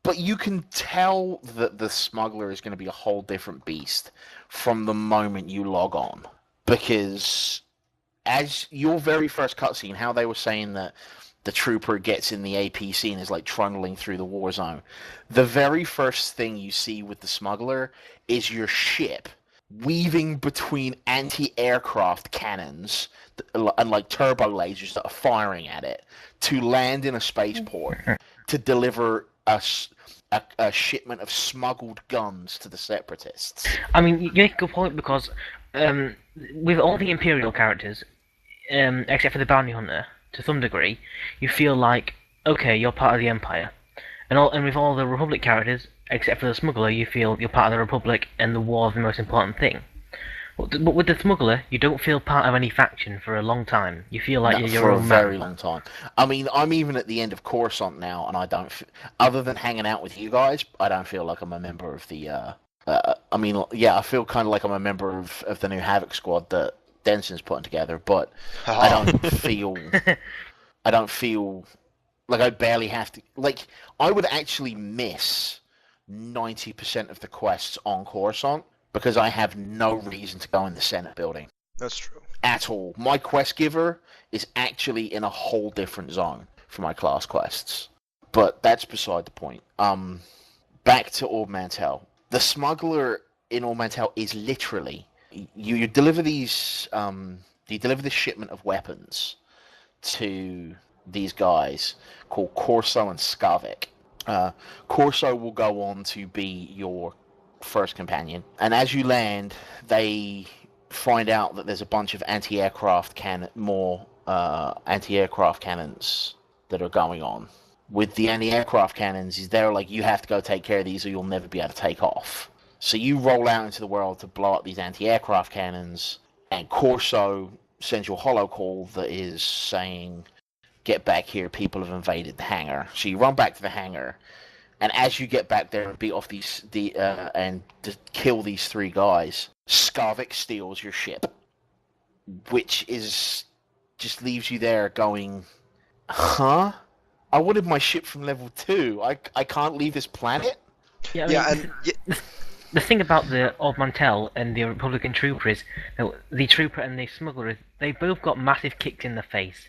But you can tell that the smuggler is going to be a whole different beast from the moment you log on, because as your very first cutscene, how they were saying that the trooper gets in the AP scene is like trundling through the war zone. The very first thing you see with the smuggler is your ship weaving between anti-aircraft cannons and like turbo lasers that are firing at it to land in a spaceport to deliver a shipment of smuggled guns to the separatists. I mean, you make a good point because with all the Imperial characters, except for the Bounty Hunter, to some degree, you feel like, okay, you're part of the Empire. And with all the Republic characters, except for the Smuggler, you feel you're part of the Republic and the war is the most important thing. But with the Smuggler, you don't feel part of any faction for a long time. You feel like you're your for own a very long time. I mean, I'm even at the end of Coruscant now, and I don't, other than hanging out with you guys, I don't feel like I'm a member of the. I mean, yeah, I feel kind of like I'm a member of the new Havoc Squad that Denson's putting together, but I don't feel. I don't feel like I barely have to. Like, I would actually miss 90% of the quests on Coruscant because I have no reason to go in the Senate building. That's true. At all. My quest giver is actually in a whole different zone for my class quests. But that's beside the point. Back to Ord Mantell. The smuggler in Ord Mantell is literally you deliver these you deliver this shipment of weapons to these guys called Corso and Skavik. Corso will go on to be your first companion, and as you land, they find out that there's a bunch of anti-aircraft cannons that are going on. with the anti-aircraft cannons is they're like, you have to go take care of these or you'll never be able to take off. So you roll out into the world to blow up these anti-aircraft cannons, and Corso sends you a holo call that is saying, get back here, people have invaded the hangar. So you run back to the hangar, and as you get back there and beat off kill these 3 guys, Skavik steals your ship, which is just leaves you there going, huh? I wanted my ship from level 2. I can't leave this planet? Yeah, I mean, the thing about the Old Mantell and the Republican trooper is, the trooper and the smuggler, they both got massive kicks in the face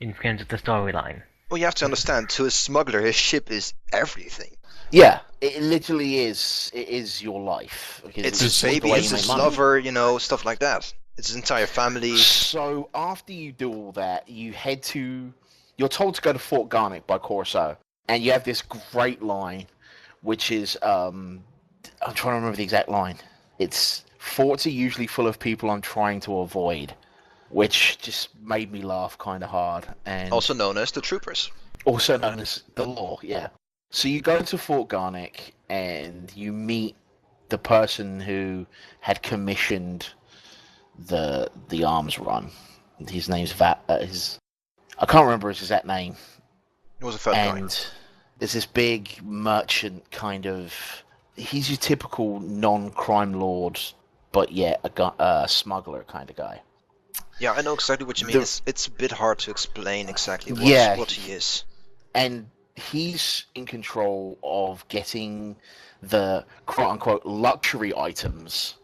in terms of the storyline. Well, you have to understand, to a smuggler, his ship is everything. Yeah, it literally is. It is your life. It's his baby, it's his lover, stuff like that. It's his entire family. So after you do all that, you're told to go to Fort Garnick by Corso, and you have this great line, which is, I'm trying to remember the exact line. It's, forts are usually full of people I'm trying to avoid, which just made me laugh kind of hard. And also known as the troopers. Also known as the law, yeah. So you go to Fort Garnick, and you meet the person who had commissioned the arms run. His name's I can't remember his exact name. It was a fat guy. And there's this big merchant kind of. He's your typical non-crime lord, but yet a smuggler kind of guy. Yeah, I know exactly what you mean. It's a bit hard to explain exactly what he is. And he's in control of getting the quote-unquote luxury items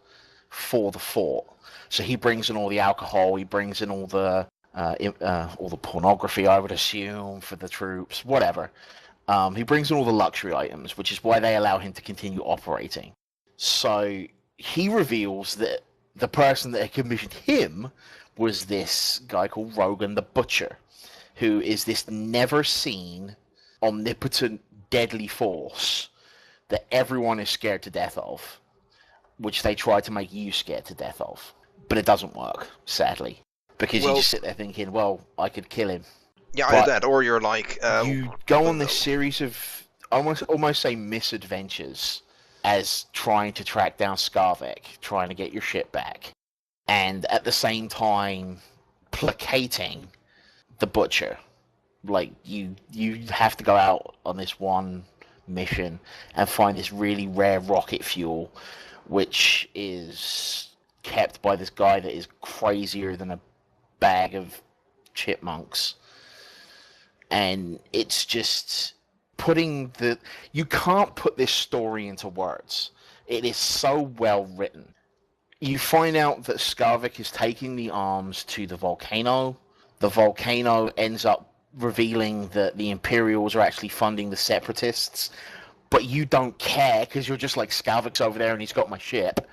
for the fort. So he brings in all the alcohol, he brings in all the pornography, I would assume, for the troops, whatever. He brings in all the luxury items, which is why they allow him to continue operating. So he reveals that the person that had commissioned him was this guy called Rogan the Butcher, who is this never-seen, omnipotent, deadly force that everyone is scared to death of, which they try to make you scared to death of. But it doesn't work, sadly, because you just sit there thinking, well, I could kill him. Yeah, either that, or you're like... you go on this series of, almost say misadventures, as trying to track down Skavik, trying to get your ship back, and at the same time, placating the Butcher. Like, you have to go out on this one mission and find this really rare rocket fuel, which is kept by this guy that is crazier than a bag of chipmunks. And it's just you can't put this story into words. It is so well written. You find out that Skavik is taking the arms to the volcano. The volcano ends up revealing that the Imperials are actually funding the Separatists, but you don't care because you're just like, Skavik's over there and he's got my ship.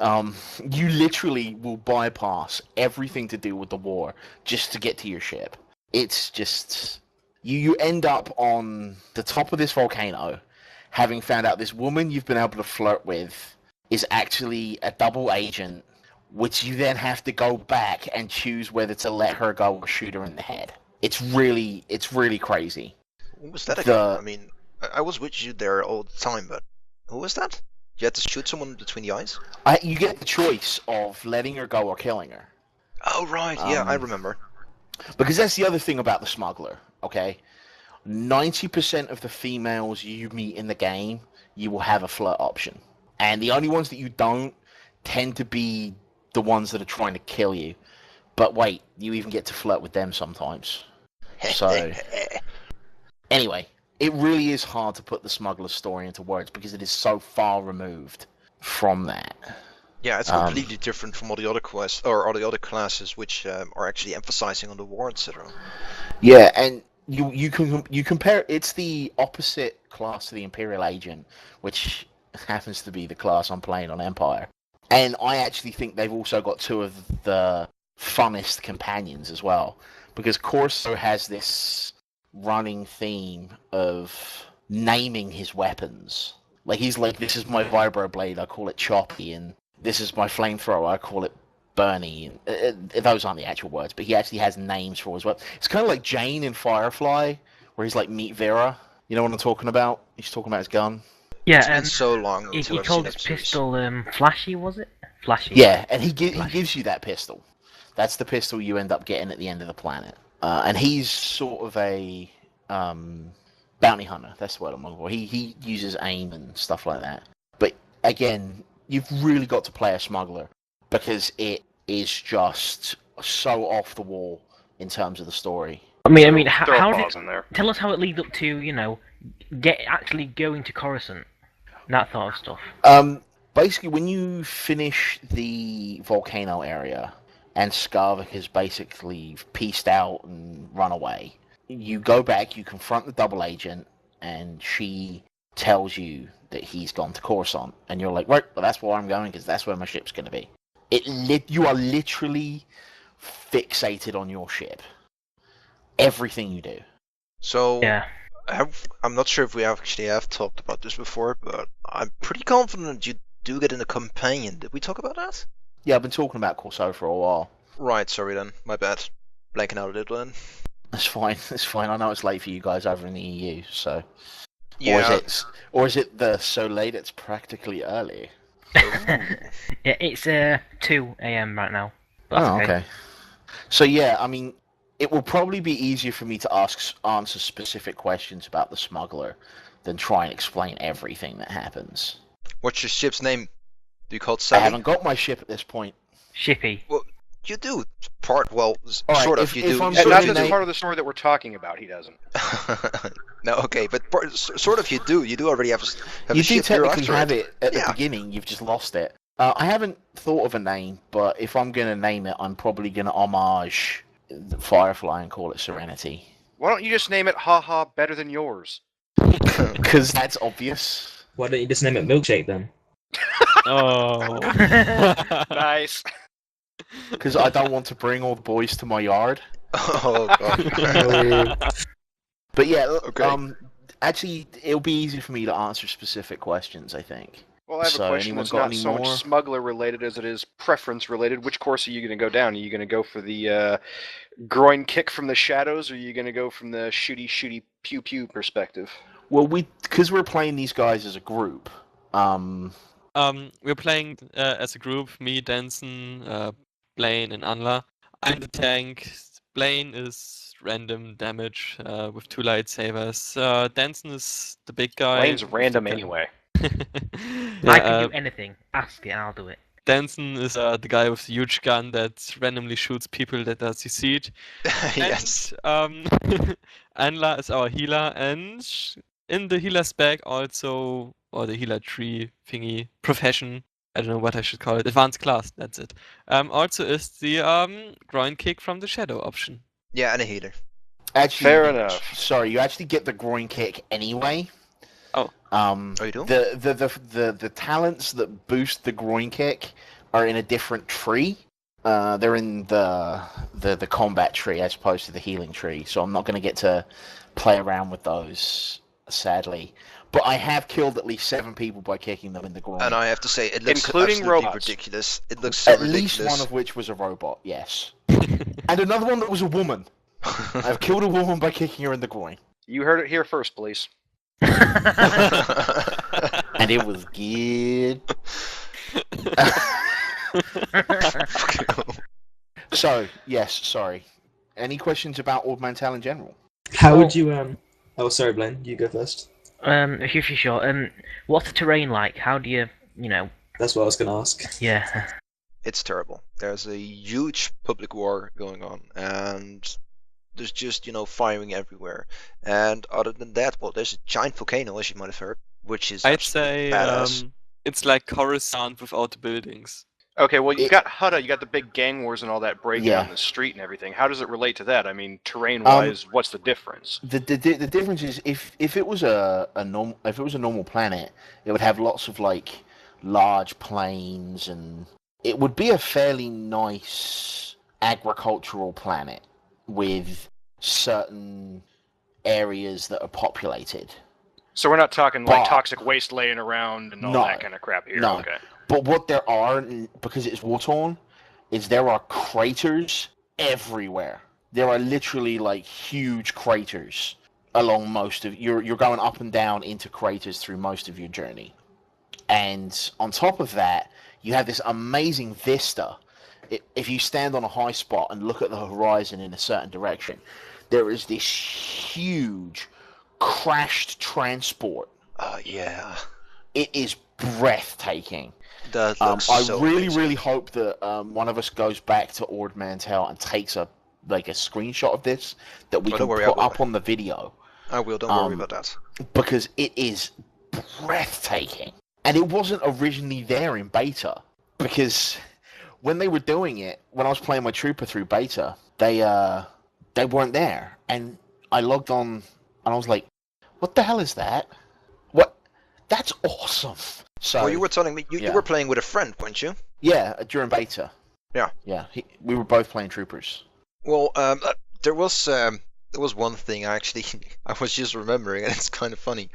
You literally will bypass everything to do with the war just to get to your ship. It's just... You end up on the top of this volcano, having found out this woman you've been able to flirt with is actually a double agent, which you then have to go back and choose whether to let her go or shoot her in the head. It's really crazy. Who was that again? I mean, I was with you there all the time, but who was that? You had to shoot someone between the eyes? You get the choice of letting her go or killing her. Oh, right. Yeah, I remember. Because that's the other thing about the smuggler, okay? 90% of the females you meet in the game, you will have a flirt option. And the only ones that you don't tend to be the ones that are trying to kill you. But wait, you even get to flirt with them sometimes. So, anyway, it really is hard to put the smuggler's story into words because it is so far removed from that. Yeah, it's completely different from all the other quests or all the other classes which are actually emphasizing on the war, etc. Yeah, and you compare. It's the opposite class to the Imperial Agent, which happens to be the class I'm playing on Empire. And I actually think they've also got two of the funnest companions as well, because Corso has this running theme of naming his weapons. Like, he's like, this is my vibroblade, I call it Choppy, and this is my flamethrower, I call it Bernie. And, those aren't the actual words, but he actually has names for his weapons. It's kind of like Jane in Firefly, where he's like, meet Vera. You know what I'm talking about? He's talking about his gun. It's Yeah, been so long he until I've called seen his that series. pistol Flashy, was it? Flashy. Yeah, and he gives you that pistol. That's the pistol you end up getting at the end of the planet. And he's sort of a bounty hunter. That's the word I'm looking for. He uses aim and stuff like that. But again, you've really got to play a smuggler because it is just so off the wall in terms of the story. I mean, Throw a how pause did? in there. Tell us how it leads up to actually going to Coruscant, that sort of stuff. Basically, when you finish the volcano area and Skarvik has basically pieced out and run away, you go back, you confront the double agent, and she tells you that he's gone to Coruscant, and you're like, right, well, that's where I'm going because that's where my ship's going to be. You are literally fixated on your ship. Everything you do. So, Yeah. I'm not sure if we actually have talked about this before, but I'm pretty confident you do get in a companion. Did we talk about that? Yeah, I've been talking about Corso for a while. Right, sorry then. My bad. Blanking out a little then. That's fine. It's fine. I know it's late for you guys over in the EU, so. Yeah. Or is it the so late it's practically early? Yeah, it's 2 a.m. right now. But that's Okay. So yeah, I mean, it will probably be easier for me to answer specific questions about the smuggler than try and explain everything that happens. What's your ship's name? Do you call it I Sally? haven't got my ship at this point. Shippy. Well, you do. All right, Sort of, if- you if do. I'm And sort not of just name- part of the story that we're talking about. He doesn't. No, okay, but sort of you do. You do already have a You do ship here technically after have it. it at the Yeah. beginning, you've just lost it. I haven't thought of a name, but if I'm going to name it, I'm probably going to homage the Firefly and call it Serenity. Why don't you just name it "Ha Ha Better Than Yours"? Because that's obvious. Why don't you just name it Milkshake then? Oh. Nice. Because I don't want to bring all the boys to my yard. Oh god. But yeah, Okay. actually, it'll be easy for me to answer specific questions, I think. Well, I have So, a question anyone that's got not any so much more? smuggler related as it is preference related. Which course are you going to go down? Are you going to go for the groin kick from the shadows, or are you going to go from the shooty pew pew perspective? Well, because we're playing these guys as a group. We're playing as a group, me, Danson, Blaine, and Anla. I'm the tank. Blaine is random damage with 2 lightsabers. Danson is the big guy. Lane's with the random gun. anyway. I Yeah, can do anything. Ask it and I'll do it. Danson is the guy with the huge gun that randomly shoots people that are CC'd. Yes. And Anla is our healer, and in the healer's bag also, or the healer tree thingy, profession, I don't know what I should call it, advanced class, that's it. Also is the groin kick from the shadow option. Yeah, and a healer. Actually, Fair enough. Sorry, you actually get the groin kick anyway. Oh. Oh, you do? The talents that boost the groin kick are in a different tree. They're in the combat tree as opposed to the healing tree. So I'm not going to get to play around with those, sadly. But I have killed at least 7 people by kicking them in the groin. And I have to say, it looks Including absolutely robots. ridiculous. It looks so At ridiculous. least one of which was a robot, yes. And another one that was a woman. I've killed a woman by kicking her in the groin. You heard it here first, police. And it was good. So, yes, sorry. Any questions about Old Man Tal in general? How would you Oh, sorry, Blaine. You go first. If you're sure. What's the terrain like? How do you That's what I was going to ask. yeah. It's terrible. There's a huge public war going on, and there's just, firing everywhere. And other than that, well, there's a giant volcano, as you might have heard, which is I'd absolutely say badass. it's like Coruscant without the buildings. Okay, well, you got Hutta, you got the big gang wars and all that breaking Yeah. on the street and everything. How does it relate to that? I mean, terrain-wise, what's the difference? The difference is if it was a normal planet, it would have lots of large plains, and it would be a fairly nice agricultural planet with certain areas that are populated. So we're not talking like But- toxic waste laying around and all No. that kind of crap here. No. Okay. But what there are, because it's war-torn, is there are craters everywhere. There are literally huge craters along most of you're going up and down into craters through most of your journey. And on top of that, you have this amazing vista. If you stand on a high spot and look at the horizon in a certain direction, there is this huge crashed transport. Yeah. It is breathtaking. That looks I so really, amazing. really hope that one of us goes back to Ord Mantell and takes a screenshot of this that we Oh, can don't worry, I put will. up on the video, I will, don't worry about that. because it is breathtaking. And it wasn't originally there in beta, because when they were doing it, when I was playing my trooper through beta, they weren't there, and I logged on and I was like, "What the hell is that? What? That's awesome!" So Well, you were telling me you yeah. were playing with a friend, weren't you? yeah, during beta. Yeah. Yeah, we were both playing troopers. Well, there was one thing actually I was just remembering, and it's kind of funny.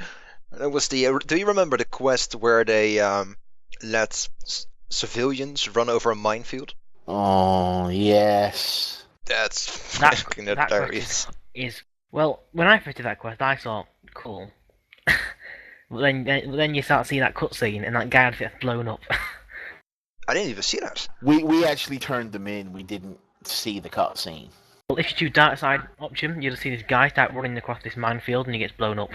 It was the. Do you remember the quest where they let civilians run over a minefield? Oh yes. That's That- fucking that hilarious. Is well, when I first did that quest, I thought cool. But then you start seeing that cutscene and that guy gets blown up. I didn't even see that. We actually turned them in. We didn't see the cutscene. Well, if you choose dark side option, you'll see this guy start running across this minefield and he gets blown up.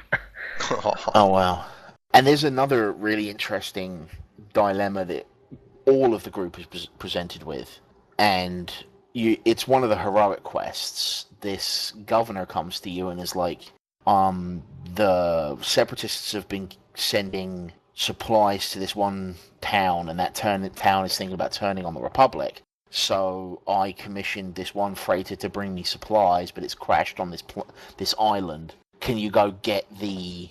Oh wow. And there's another really interesting dilemma that all of the group is presented with, and it's one of the heroic quests. This governor comes to you and is like, the separatists have been sending supplies to this one town, and that town is thinking about turning on the Republic. So I commissioned this one freighter to bring me supplies, but it's crashed on this island. Can you go get the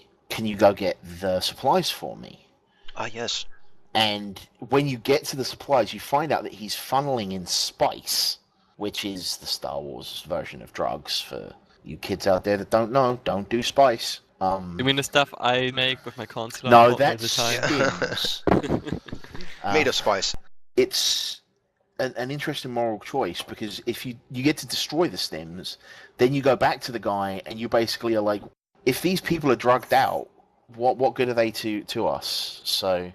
supplies for me? Ah, yes. And when you get to the supplies, you find out that he's funneling in spice, which is the Star Wars version of drugs. For you kids out there that don't know, don't do spice. You mean the stuff I make with my console No, all the that's time? Skims. Made of spice. It's an interesting moral choice, because if you get to destroy the stims, then you go back to the guy and you basically are like, if these people are drugged out, what good are they to us? So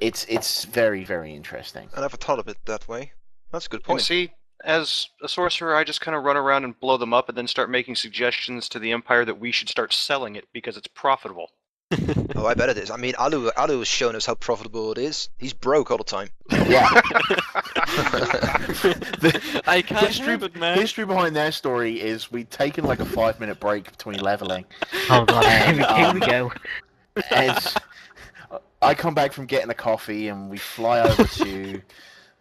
it's very, very interesting. I never thought of it that way. That's a good And point. see, as a sorcerer, I just kind of run around and blow them up and then start making suggestions to the Empire that we should start selling it because it's profitable. Oh, I bet it is. I mean, Alu has shown us how profitable it is. He's broke all the time. Yeah. I can't help it, man. History behind their story is we'd taken like a 5-minute break between leveling. Oh god, here we go. And I come back from getting a coffee and we fly over to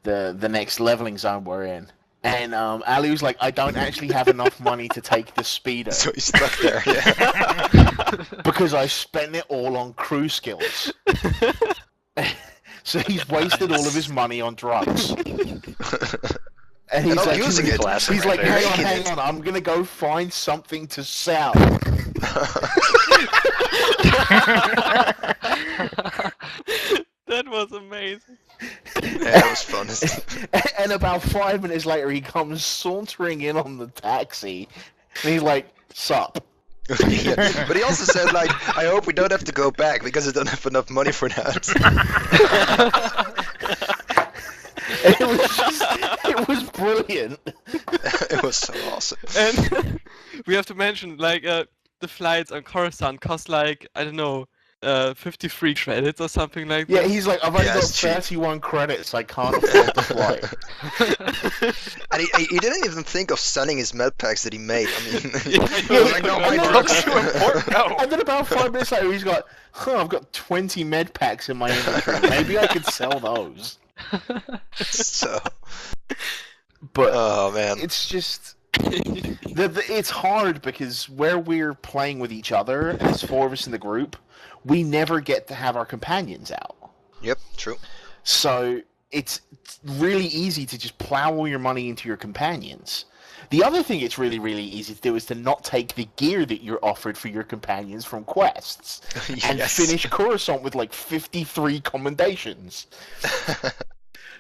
the next leveling zone we're in. And Ali was like, I don't actually have enough money to take the speeder. So he's stuck there, yeah. Because I spent it all on crew skills. So he's wasted all of his money on drugs. And he's not like, using it. He's like, Right there. hang on, I'm gonna go find something to sell. That was amazing. Yeah, that was fun. And about 5 minutes later, he comes sauntering in on the taxi, and he's like, "Sup?" Yeah. But he also said, like, I hope we don't have to go back because I don't have enough money for that. And it was brilliant. It was so awesome. And we have to mention, like, the flights on Coruscant cost, like, I don't know, 53 credits or something like Yeah, that. he's like, I've only Yeah, got it's cheap. 31 credits. I can't afford the flight. And he didn't even think of selling his med packs that he made. I mean, he Yeah, was like, no, my drugs too important. No. And then about 5 minutes later, he's got, I've got 20 med packs in my inventory. Maybe I could sell those. So, But oh man. it's just... it's hard because where we're playing with each other, and there's 4 of us in the group, we never get to have our companions out. Yep, true. So it's really easy to just plow all your money into your companions. The other thing it's really, really easy to do is to not take the gear that you're offered for your companions from quests and Yes. finish Coruscant with like 53 commendations.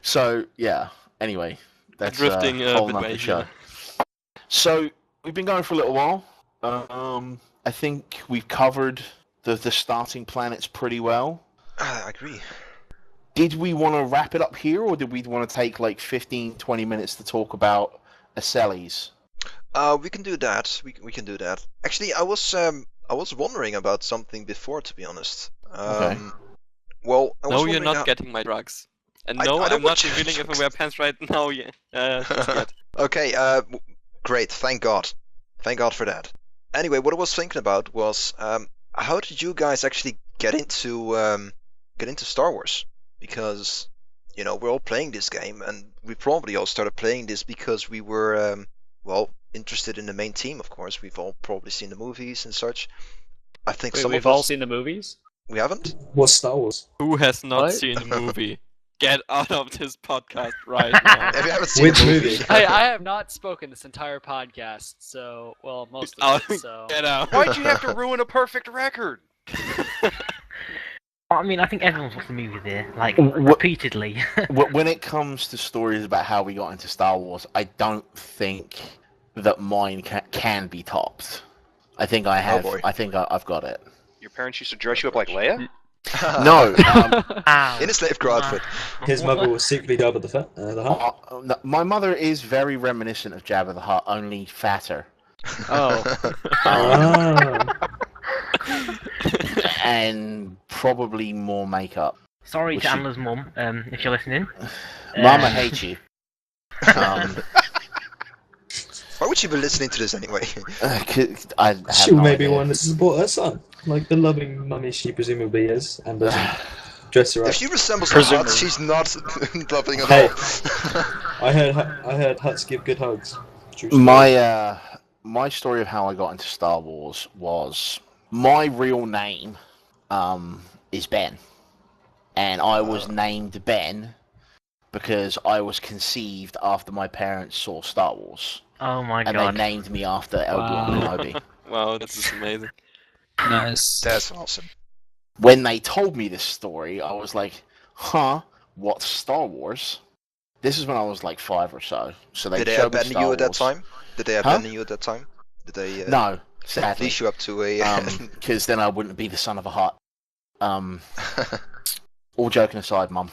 So, yeah. Anyway, that's Drifting a a whole bit nother way show. here. So, we've been going for a little while. I think we've covered the starting planets pretty well. I agree. Did we want to wrap it up here, or did we want to take like 15, 20 minutes to talk about Aceles? We can do that. We can do that. Actually, I was wondering about something before, to be honest. Okay. Well, I was No, you're wondering not how- getting my drugs. And I no, don't I'm not want your revealing if I drugs. wear pants right now. Yeah. Just yet. Okay, great. Thank God. Thank God for that. Anyway, what I was thinking about was how did you guys actually get into Star Wars? Because we're all playing this game, and we probably all started playing this because we were interested in the main team. Of course, we've all probably seen the movies and such. I think Wait, some we've of all us seen the movies? we haven't. What's Star Wars? Who has not What? seen the movie? Get out of this podcast right now. If you haven't seen Which the movie? I have not spoken this entire podcast, so most of it. So Get out. Why'd you have to ruin a perfect record? I mean, I think everyone's watched the movie there, like What- repeatedly. When it comes to stories about how we got into Star Wars, I don't think that mine can be topped. I think I have. boy. I think I've got it. Your parents used to dress you up like Leia? No, Ow. in a slave girl outfit. His mother was secretly Jabba the Hutt. no, my mother is very reminiscent of Jabba the Hutt, only fatter. oh, Ah. And probably more makeup. Sorry Was to she- Anla's mum, if you're listening. Mama Uh, hates you. Why would she be listening to this anyway? I have She'll no maybe idea. want to support her son, like the loving mummy she presumably is, and doesn't dress her up. If she resembles a Hut, she's not loving at Hey. all. I heard Hutts give good hugs. True story. My story of how I got into Star Wars was my real name is Ben, and I was named Ben because I was conceived after my parents saw Star Wars, Oh my and god. they named me after Obi-Wan Wow. Kenobi. Wow, this is amazing. nice. That's awesome. When they told me this story, I was like, "Huh? What's Star Wars?" This is when I was like 5 or so. So they Did they showed me abandon Star you at that Wars. time? Did they Huh? abandon you at that time? Did they No, sadly. leash you up to a? Because then I wouldn't be the son of a Hutt. All joking aside, Mum,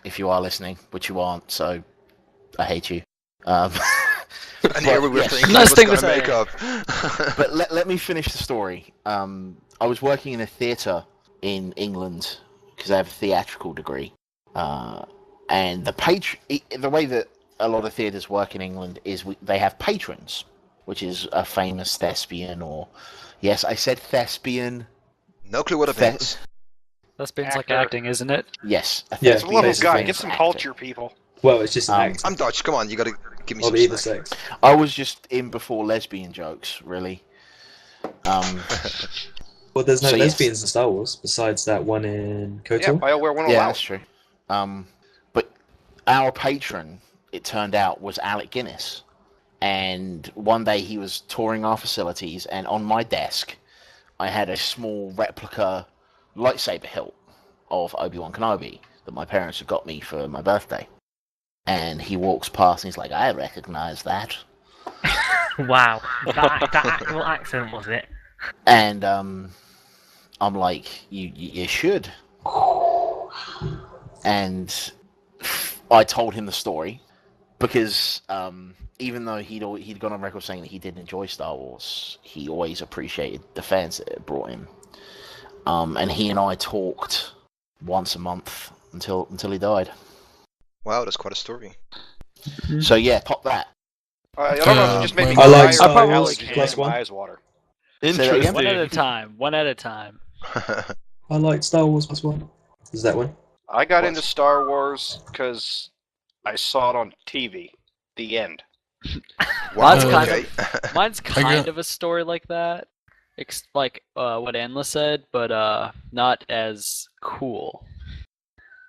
if you are listening, which you aren't, so I hate you. and here we were yes. thinking, Nice what's thing to gonna say. make up? But let me finish the story. I was working in a theatre in England because I have a theatrical degree, and the way that a lot of theatres work in England is they have patrons, which is a famous thespian, or yes, I said thespian. No clue what it That- means. Lesbian's like Actor. acting, isn't it? Yes, a Yeah, It's a thespian little is a guy. famous Get some actor. culture, people. Well, it's just an Um, accent I'm Dutch. Come on, you gotta give me of some either slack. sex. I was just in before lesbian jokes, really. Well, there's no So, yes. lesbians in Star Wars besides that one in Yeah, KOTOR. BioWare won't Yeah, allow that's it. true. But our patron, it turned out, was Alec Guinness. And one day he was touring our facilities, and on my desk, I had a small replica lightsaber hilt of Obi-Wan Kenobi that my parents had got me for my birthday. And he walks past and he's like, I recognize that. Wow. That actual accent was it? And I'm like, you should. And I told him the story because even though he'd gone on record saying that he didn't enjoy Star Wars, he always appreciated the fans that it brought him. And he and I talked once a month until he died. Wow, that's quite a story. So yeah, pop that. I don't know if it just made me I like tired Star of Wars Alex plus and my one. eyes water. Say that again? Interesting. One at a time. One at a time. I like Star Wars plus one. Is that one? I got What? into Star Wars because I saw it on TV. The end. Wow, Mine's kind okay. Mine's got- kind of a story like that. Like what Anla said, but not as cool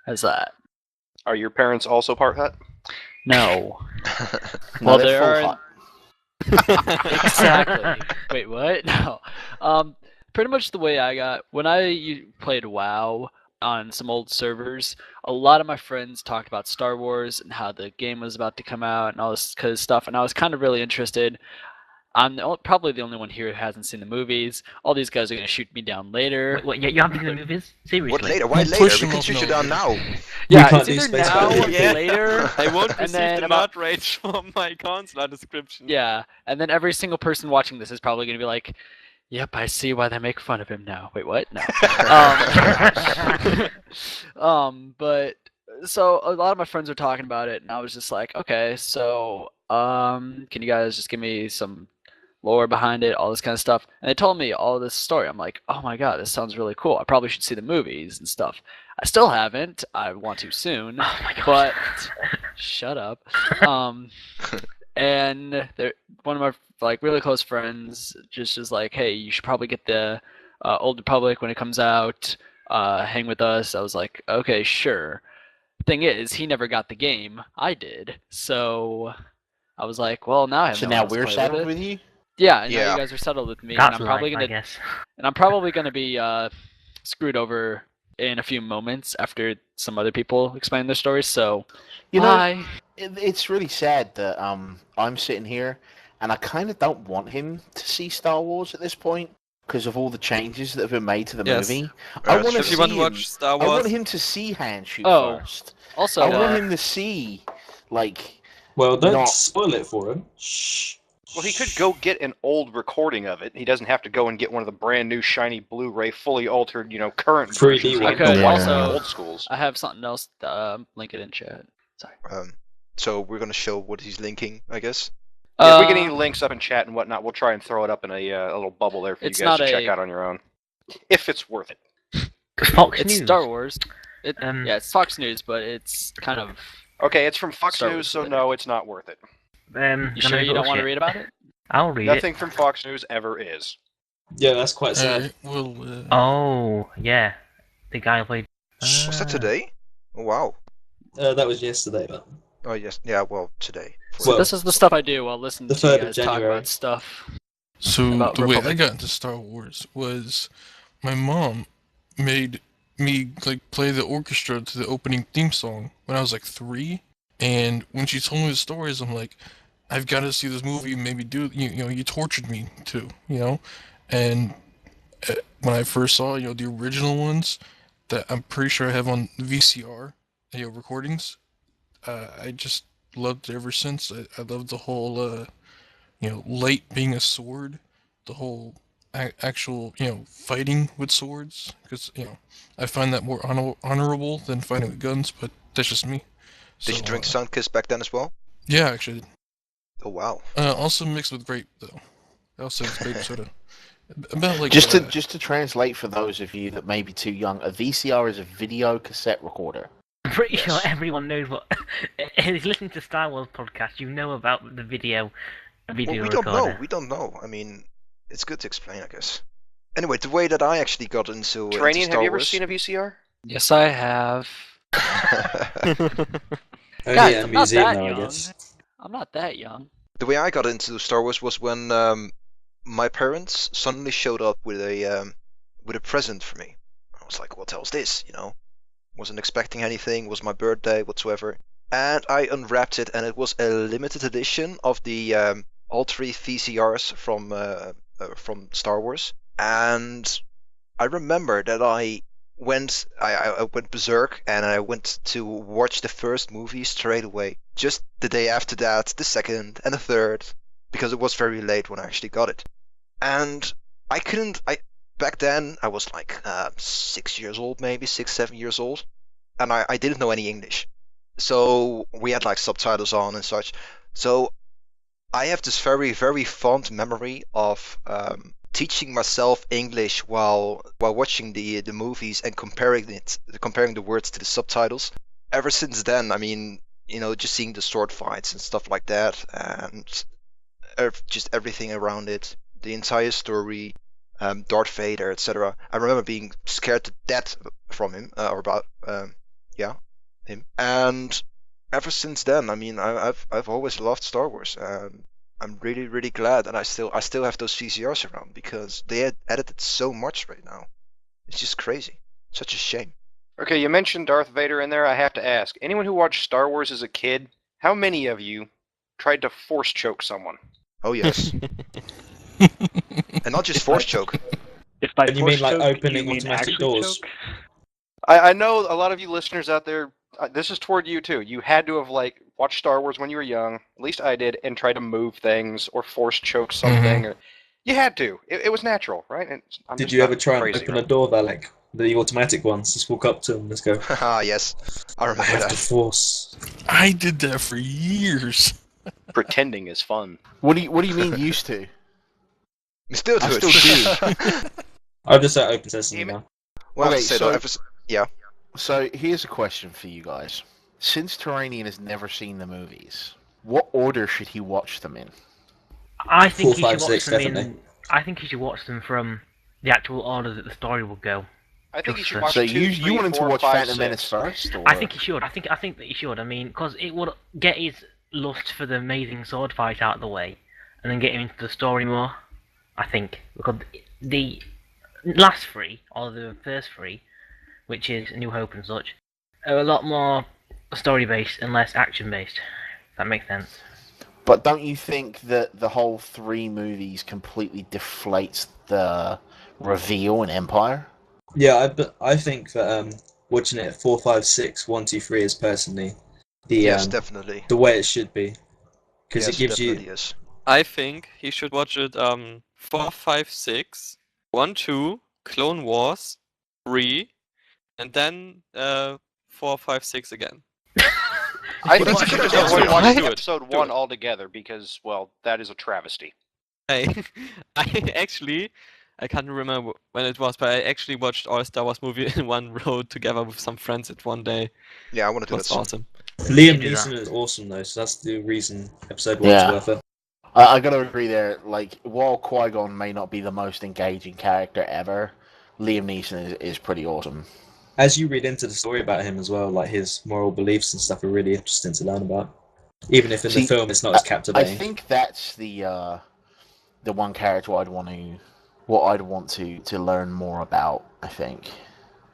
as that. Are your parents also part Hut? No. No, Well, they're there full are- hot. Exactly. Wait, what? No. Pretty much the way I got when I played WoW on some old servers, a lot of my friends talked about Star Wars and how the game was about to come out and all this kind of stuff, and I was kind of really interested. I'm probably the only one here who hasn't seen the movies. All these guys are going to shoot me down later. What, you haven't seen the movies? Seriously? What later? Why Don't later? push We him can up shoot you now. down now. Yeah, can't it's do either space now or battle. later. I won't And receive then the about- mod rage from my consular description. Yeah, and then every single person watching this is probably going to be like, "Yep, I see why they make fun of him now." Wait, what? No. But so a lot of my friends are talking about it, and I was just like, okay, so can you guys just give me some lore behind it, all this kind of stuff? And they told me all this story. I'm like, oh my god, this sounds really cool. I probably should see the movies and stuff. I still haven't. I want to soon. Oh my gosh. But shut up. And one of my really close friends just is like, hey, you should probably get the Old Republic when it comes out. Hang with us. I was like, okay, sure. Thing is, he never got the game. I did. So I was like, well, now I have So no now one else to we're play settled it. with you? Yeah, and now Yeah. you guys are settled with me, That's and I'm life, I guess. probably gonna be screwed over in a few moments after some other people explain their stories. So, You know, bye. it's really sad that I'm sitting here and I kind of don't want him to see Star Wars at this point because of all the changes that have been made to the Yes. movie. Yeah, I that's want to If see you want to him. watch Star I want Wars, him to see Han shoot Oh, first. Also, I want him to see, like, Well, don't Not- spoil it for him. Shh. Well, he could go get an old recording of it. He doesn't have to go and get one of the brand new shiny Blu-ray, fully altered, current 3D versions. He one. can go Okay, watch also- the old schools. I have something else. Link it in chat. Sorry. So we're gonna show what he's linking, I guess. Yeah, if we get any links up in chat and whatnot, we'll try and throw it up in a little bubble there for you It's guys not to check a- out on your own, if it's worth it. Fox It's News. Star Wars. Um, Yeah, it's Fox News, but it's kind of. Okay, it's from Fox Star News, Wars so related. no, it's not worth it. You sure you don't want to read about it? I'll read it. Nothing from Fox News ever is. Yeah, that's quite sad. Well, Oh, yeah. The guy who played. Was that today? Oh, wow. That was yesterday, but Oh yes. Yeah. Well, today. Well, This is the stuff I do while listening the to you 3rd of guys talk January. about stuff. so About the way I Republic. got into Star Wars was my mom made me play the orchestra to the opening theme song when I was 3, and when she told me the stories, I'm like, I've got to see this movie. Maybe you tortured me to, and when I first saw the original ones that I'm pretty sure I have on VCR recordings, I just loved it ever since. I loved the whole light being a sword, the whole actual fighting with swords, because I find that more honorable than fighting with guns, but that's just me. Did you drink Sunkiss back then as well? Yeah, actually. Oh wow. Also mixed with grape though. I also have grape soda. About just to translate for those of you that may be too young, a VCR is a video cassette recorder. I'm pretty Yes. sure everyone knows what. If you're listening to Star Wars podcast, you know about the video Well, video we don't recorder. know. We don't know. I mean, it's good to explain, I guess. Anyway, the way that I actually got into Training, Star have you ever Wars. seen a VCR? Yes, I have. only Guys, at a I'm not museum that now, I young. guess. I'm not that young. The way I got into Star Wars was when my parents suddenly showed up with a present for me. I was like, "What the hell's this?" Wasn't expecting anything. Was my birthday whatsoever, and I unwrapped it, and it was a limited edition of the all 3 VCRs from Star Wars. And I remember that I went berserk, and I went to watch the first movie straight away. Just the day after that, the second and the third, because it was very late when I actually got it. And back then I was 6 years old, maybe 6, 7 years old, and I didn't know any English. So we had subtitles on and such. So I have this very, very fond memory of teaching myself English while watching the movies and comparing the words to the subtitles. Ever since then, I mean, just seeing the sword fights and stuff like that, and just everything around it, the entire story, Darth Vader, etc. I remember being scared to death from him, or about him. And ever since then, I mean, I've always loved Star Wars, and I'm really, really glad that I still have those VCRs around, because they had edited so much right now. It's just crazy. Such a shame. Okay, you mentioned Darth Vader in there. I have to ask, anyone who watched Star Wars as a kid, how many of you tried to force choke someone? Oh yes, and not just force choke. If by And you mean force like choke, opening you mean automatic actually doors? choke? I know a lot of you listeners out there. This is toward you too. You had to have like watched Star Wars when you were young. At least I did, and try to move things or force choke something. Or, you had to. It was natural, right? And I'm Did just you not ever try and crazy, open right? a door, Valek? The automatic ones. Just walk up to them. Let's go. Ah yes, I I remember have the that. force. I did that for years. Pretending is fun. What do you mean used to? We still do I it. still I'll just say open sesame Damn it. now. Well, I have Okay, to say though, so- yeah. So here's a question for you guys. Since Terranian has never seen the movies, what order should he watch them in? I think 4, he 5, should watch 6, them definitely. in. I think he should watch them from the actual order that the story will go. I think you should So watch So 2, you 3, want him to 4, watch 5, Phantom 6. Menace first? Or... I think he should. I think that he should. I mean, because it would get his lust for the amazing sword fight out of the way, and then get him into the story more. I think because the last three, or the first three, which is A New Hope and such, are a lot more story based and less action based. If that makes sense. But don't you think that the whole 3 movies completely deflates the reveal in Empire? Yeah, I think that watching it 4, 5, 6, 1, 2, 3 is personally Yes, definitely. the way it should be, because Yes, it gives you. definitely is. I think he should watch it 4, 5, 6, 1, 2, Clone Wars, 3, and then 4, 5, 6 again. I Well, think that's you a should good just idea. watch Do it. episode Do 1 it. altogether because, well, that is a travesty. I actually, I can't remember when it was, but I actually watched all Star Wars movie in one row together with some friends at one day. Yeah, I want to It do that was soon. awesome. Liam do that. Neeson is awesome though, so that's the reason episode 1's Yeah. worth it. I gotta agree there. Like, while Qui-Gon may not be the most engaging character ever, Liam Neeson is pretty awesome. As you read into the story about him as well, like his moral beliefs and stuff are really interesting to learn about. Even if in See, the film it's not as I captivating. think that's the one character I'd want to learn more about. I think.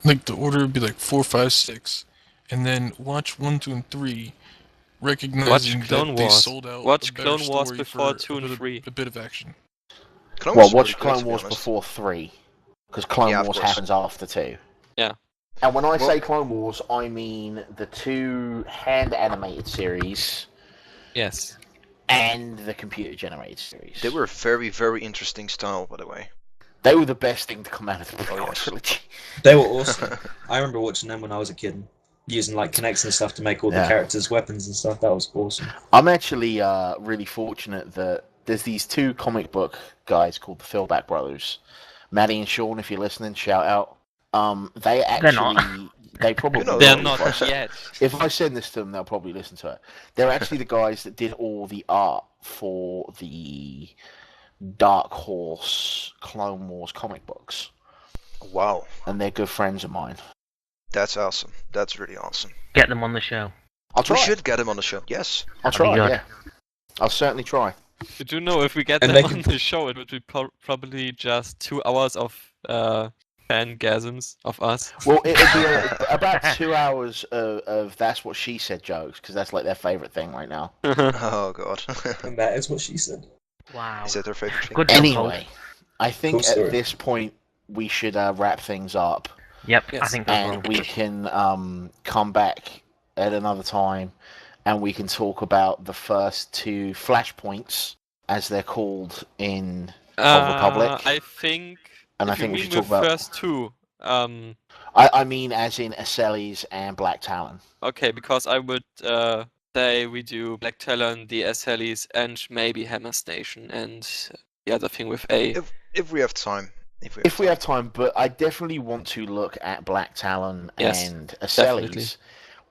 Like the order would be like 4, 5, 6, and then watch 1, 2, and 3, recognizing Watch Clone that they Wars. sold out Watch a better Clone Wars story before for 2 and 3. a bit of action. Clone Well, Wars is watch pretty good, Clone to be Wars honest. before 3, because Clone Yeah, of Wars course. happens after 2. Yeah. And when I Well- say Clone Wars, I mean the 2 hand animated series Yes. and the computer generated series. They were very, very interesting style, by the way. They were the best thing to come out of the Oh, prequel yes. trilogy. They were awesome. I remember watching them when I was a kid, using like connects and stuff to make all the Yeah. characters' weapons and stuff. That was awesome. I'm actually really fortunate that there's these 2 comic book guys called the Philback Brothers. Maddie and Sean, if you're listening, shout out. They They're not. actually, they probably No, They're will. not If I- yet. If I send this to them, they'll probably listen to it. They're actually the guys that did all the art for the Dark Horse Clone Wars comic books, Wow, and they're good friends of mine. that's awesome. That's really awesome. Get them on the show. I'll We try. should get him on the show. Yes. I'll That'd be try. good. Yeah, I'll certainly try. Did you know if we get And them they on can- the show, it would be probably just 2 hours of fangasms of us. Well, it'll be about 2 hours of that's what she said jokes, because that's like their favorite thing right now. Oh god. And that is what she said. Wow. Is that their favorite thing? Good job, Paul. Anyway, I think Cool story. at this point we should wrap things up, Yep, I Yes. think that's and we can come back at another time, and we can talk about the first 2 flashpoints, as they're called in Republic. I think. And I if you think we mean should talk with about. first 2. I mean, as in Aceles and Black Talon. Okay, because I would say we do Black Talon, the Assalis, and maybe Hammer Station, and the other thing with A. If we have time. If we have time, but I definitely want to look at Black Talon Yes, and definitely. Aceles,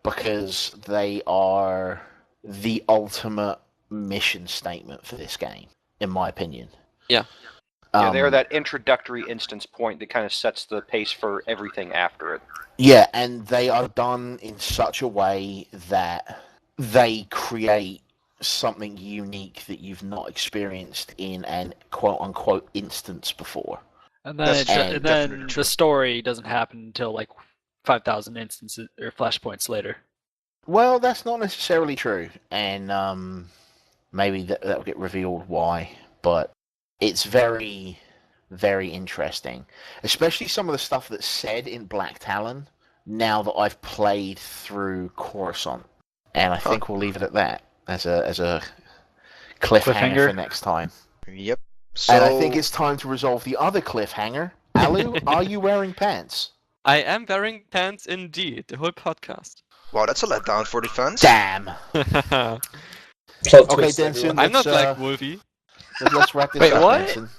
because they are the ultimate mission statement for this game, in my opinion. Yeah. Yeah, they're that introductory instance point that kind of sets the pace for everything after it. Yeah, and they are done in such a way that they create something unique that you've not experienced in an quote-unquote instance before. And then, That's it, true, and definitely then true. the story doesn't happen until like 5,000 instances or flashpoints later. Well, that's not necessarily true, and maybe that'll get revealed why. But it's very, very interesting, especially some of the stuff that's said in Black Talon. Now that I've played through Coruscant, and I think we'll leave it at that as a cliffhanger for next time. Yep. So... And I think it's time to resolve the other cliffhanger. Alu, are you wearing pants? I am wearing pants indeed, the whole podcast. Wow, that's a letdown for the fans. Damn. Plot Okay, twist, Denson, everyone. I'm not Let's, like Wolfie. Let's wrap this Wait, up, what? Denson.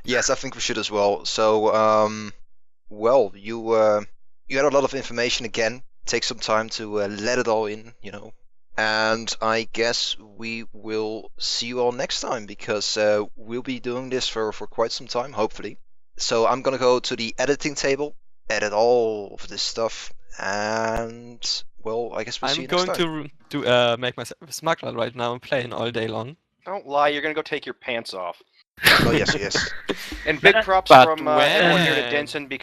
Yes, I think we should as well. So, well, you had a lot of information again. Take some time to let it all in, you know. And I guess we will see you all next time, because we'll be doing this for quite some time, hopefully. So I'm gonna go to the editing table, edit all of this stuff, and well, I guess we'll see I'm you next going time. to make myself a smuggler right now and playing all day long. Don't lie, you're gonna go take your pants off. Oh yes, yes. And big props But from everyone here to when? Denson, because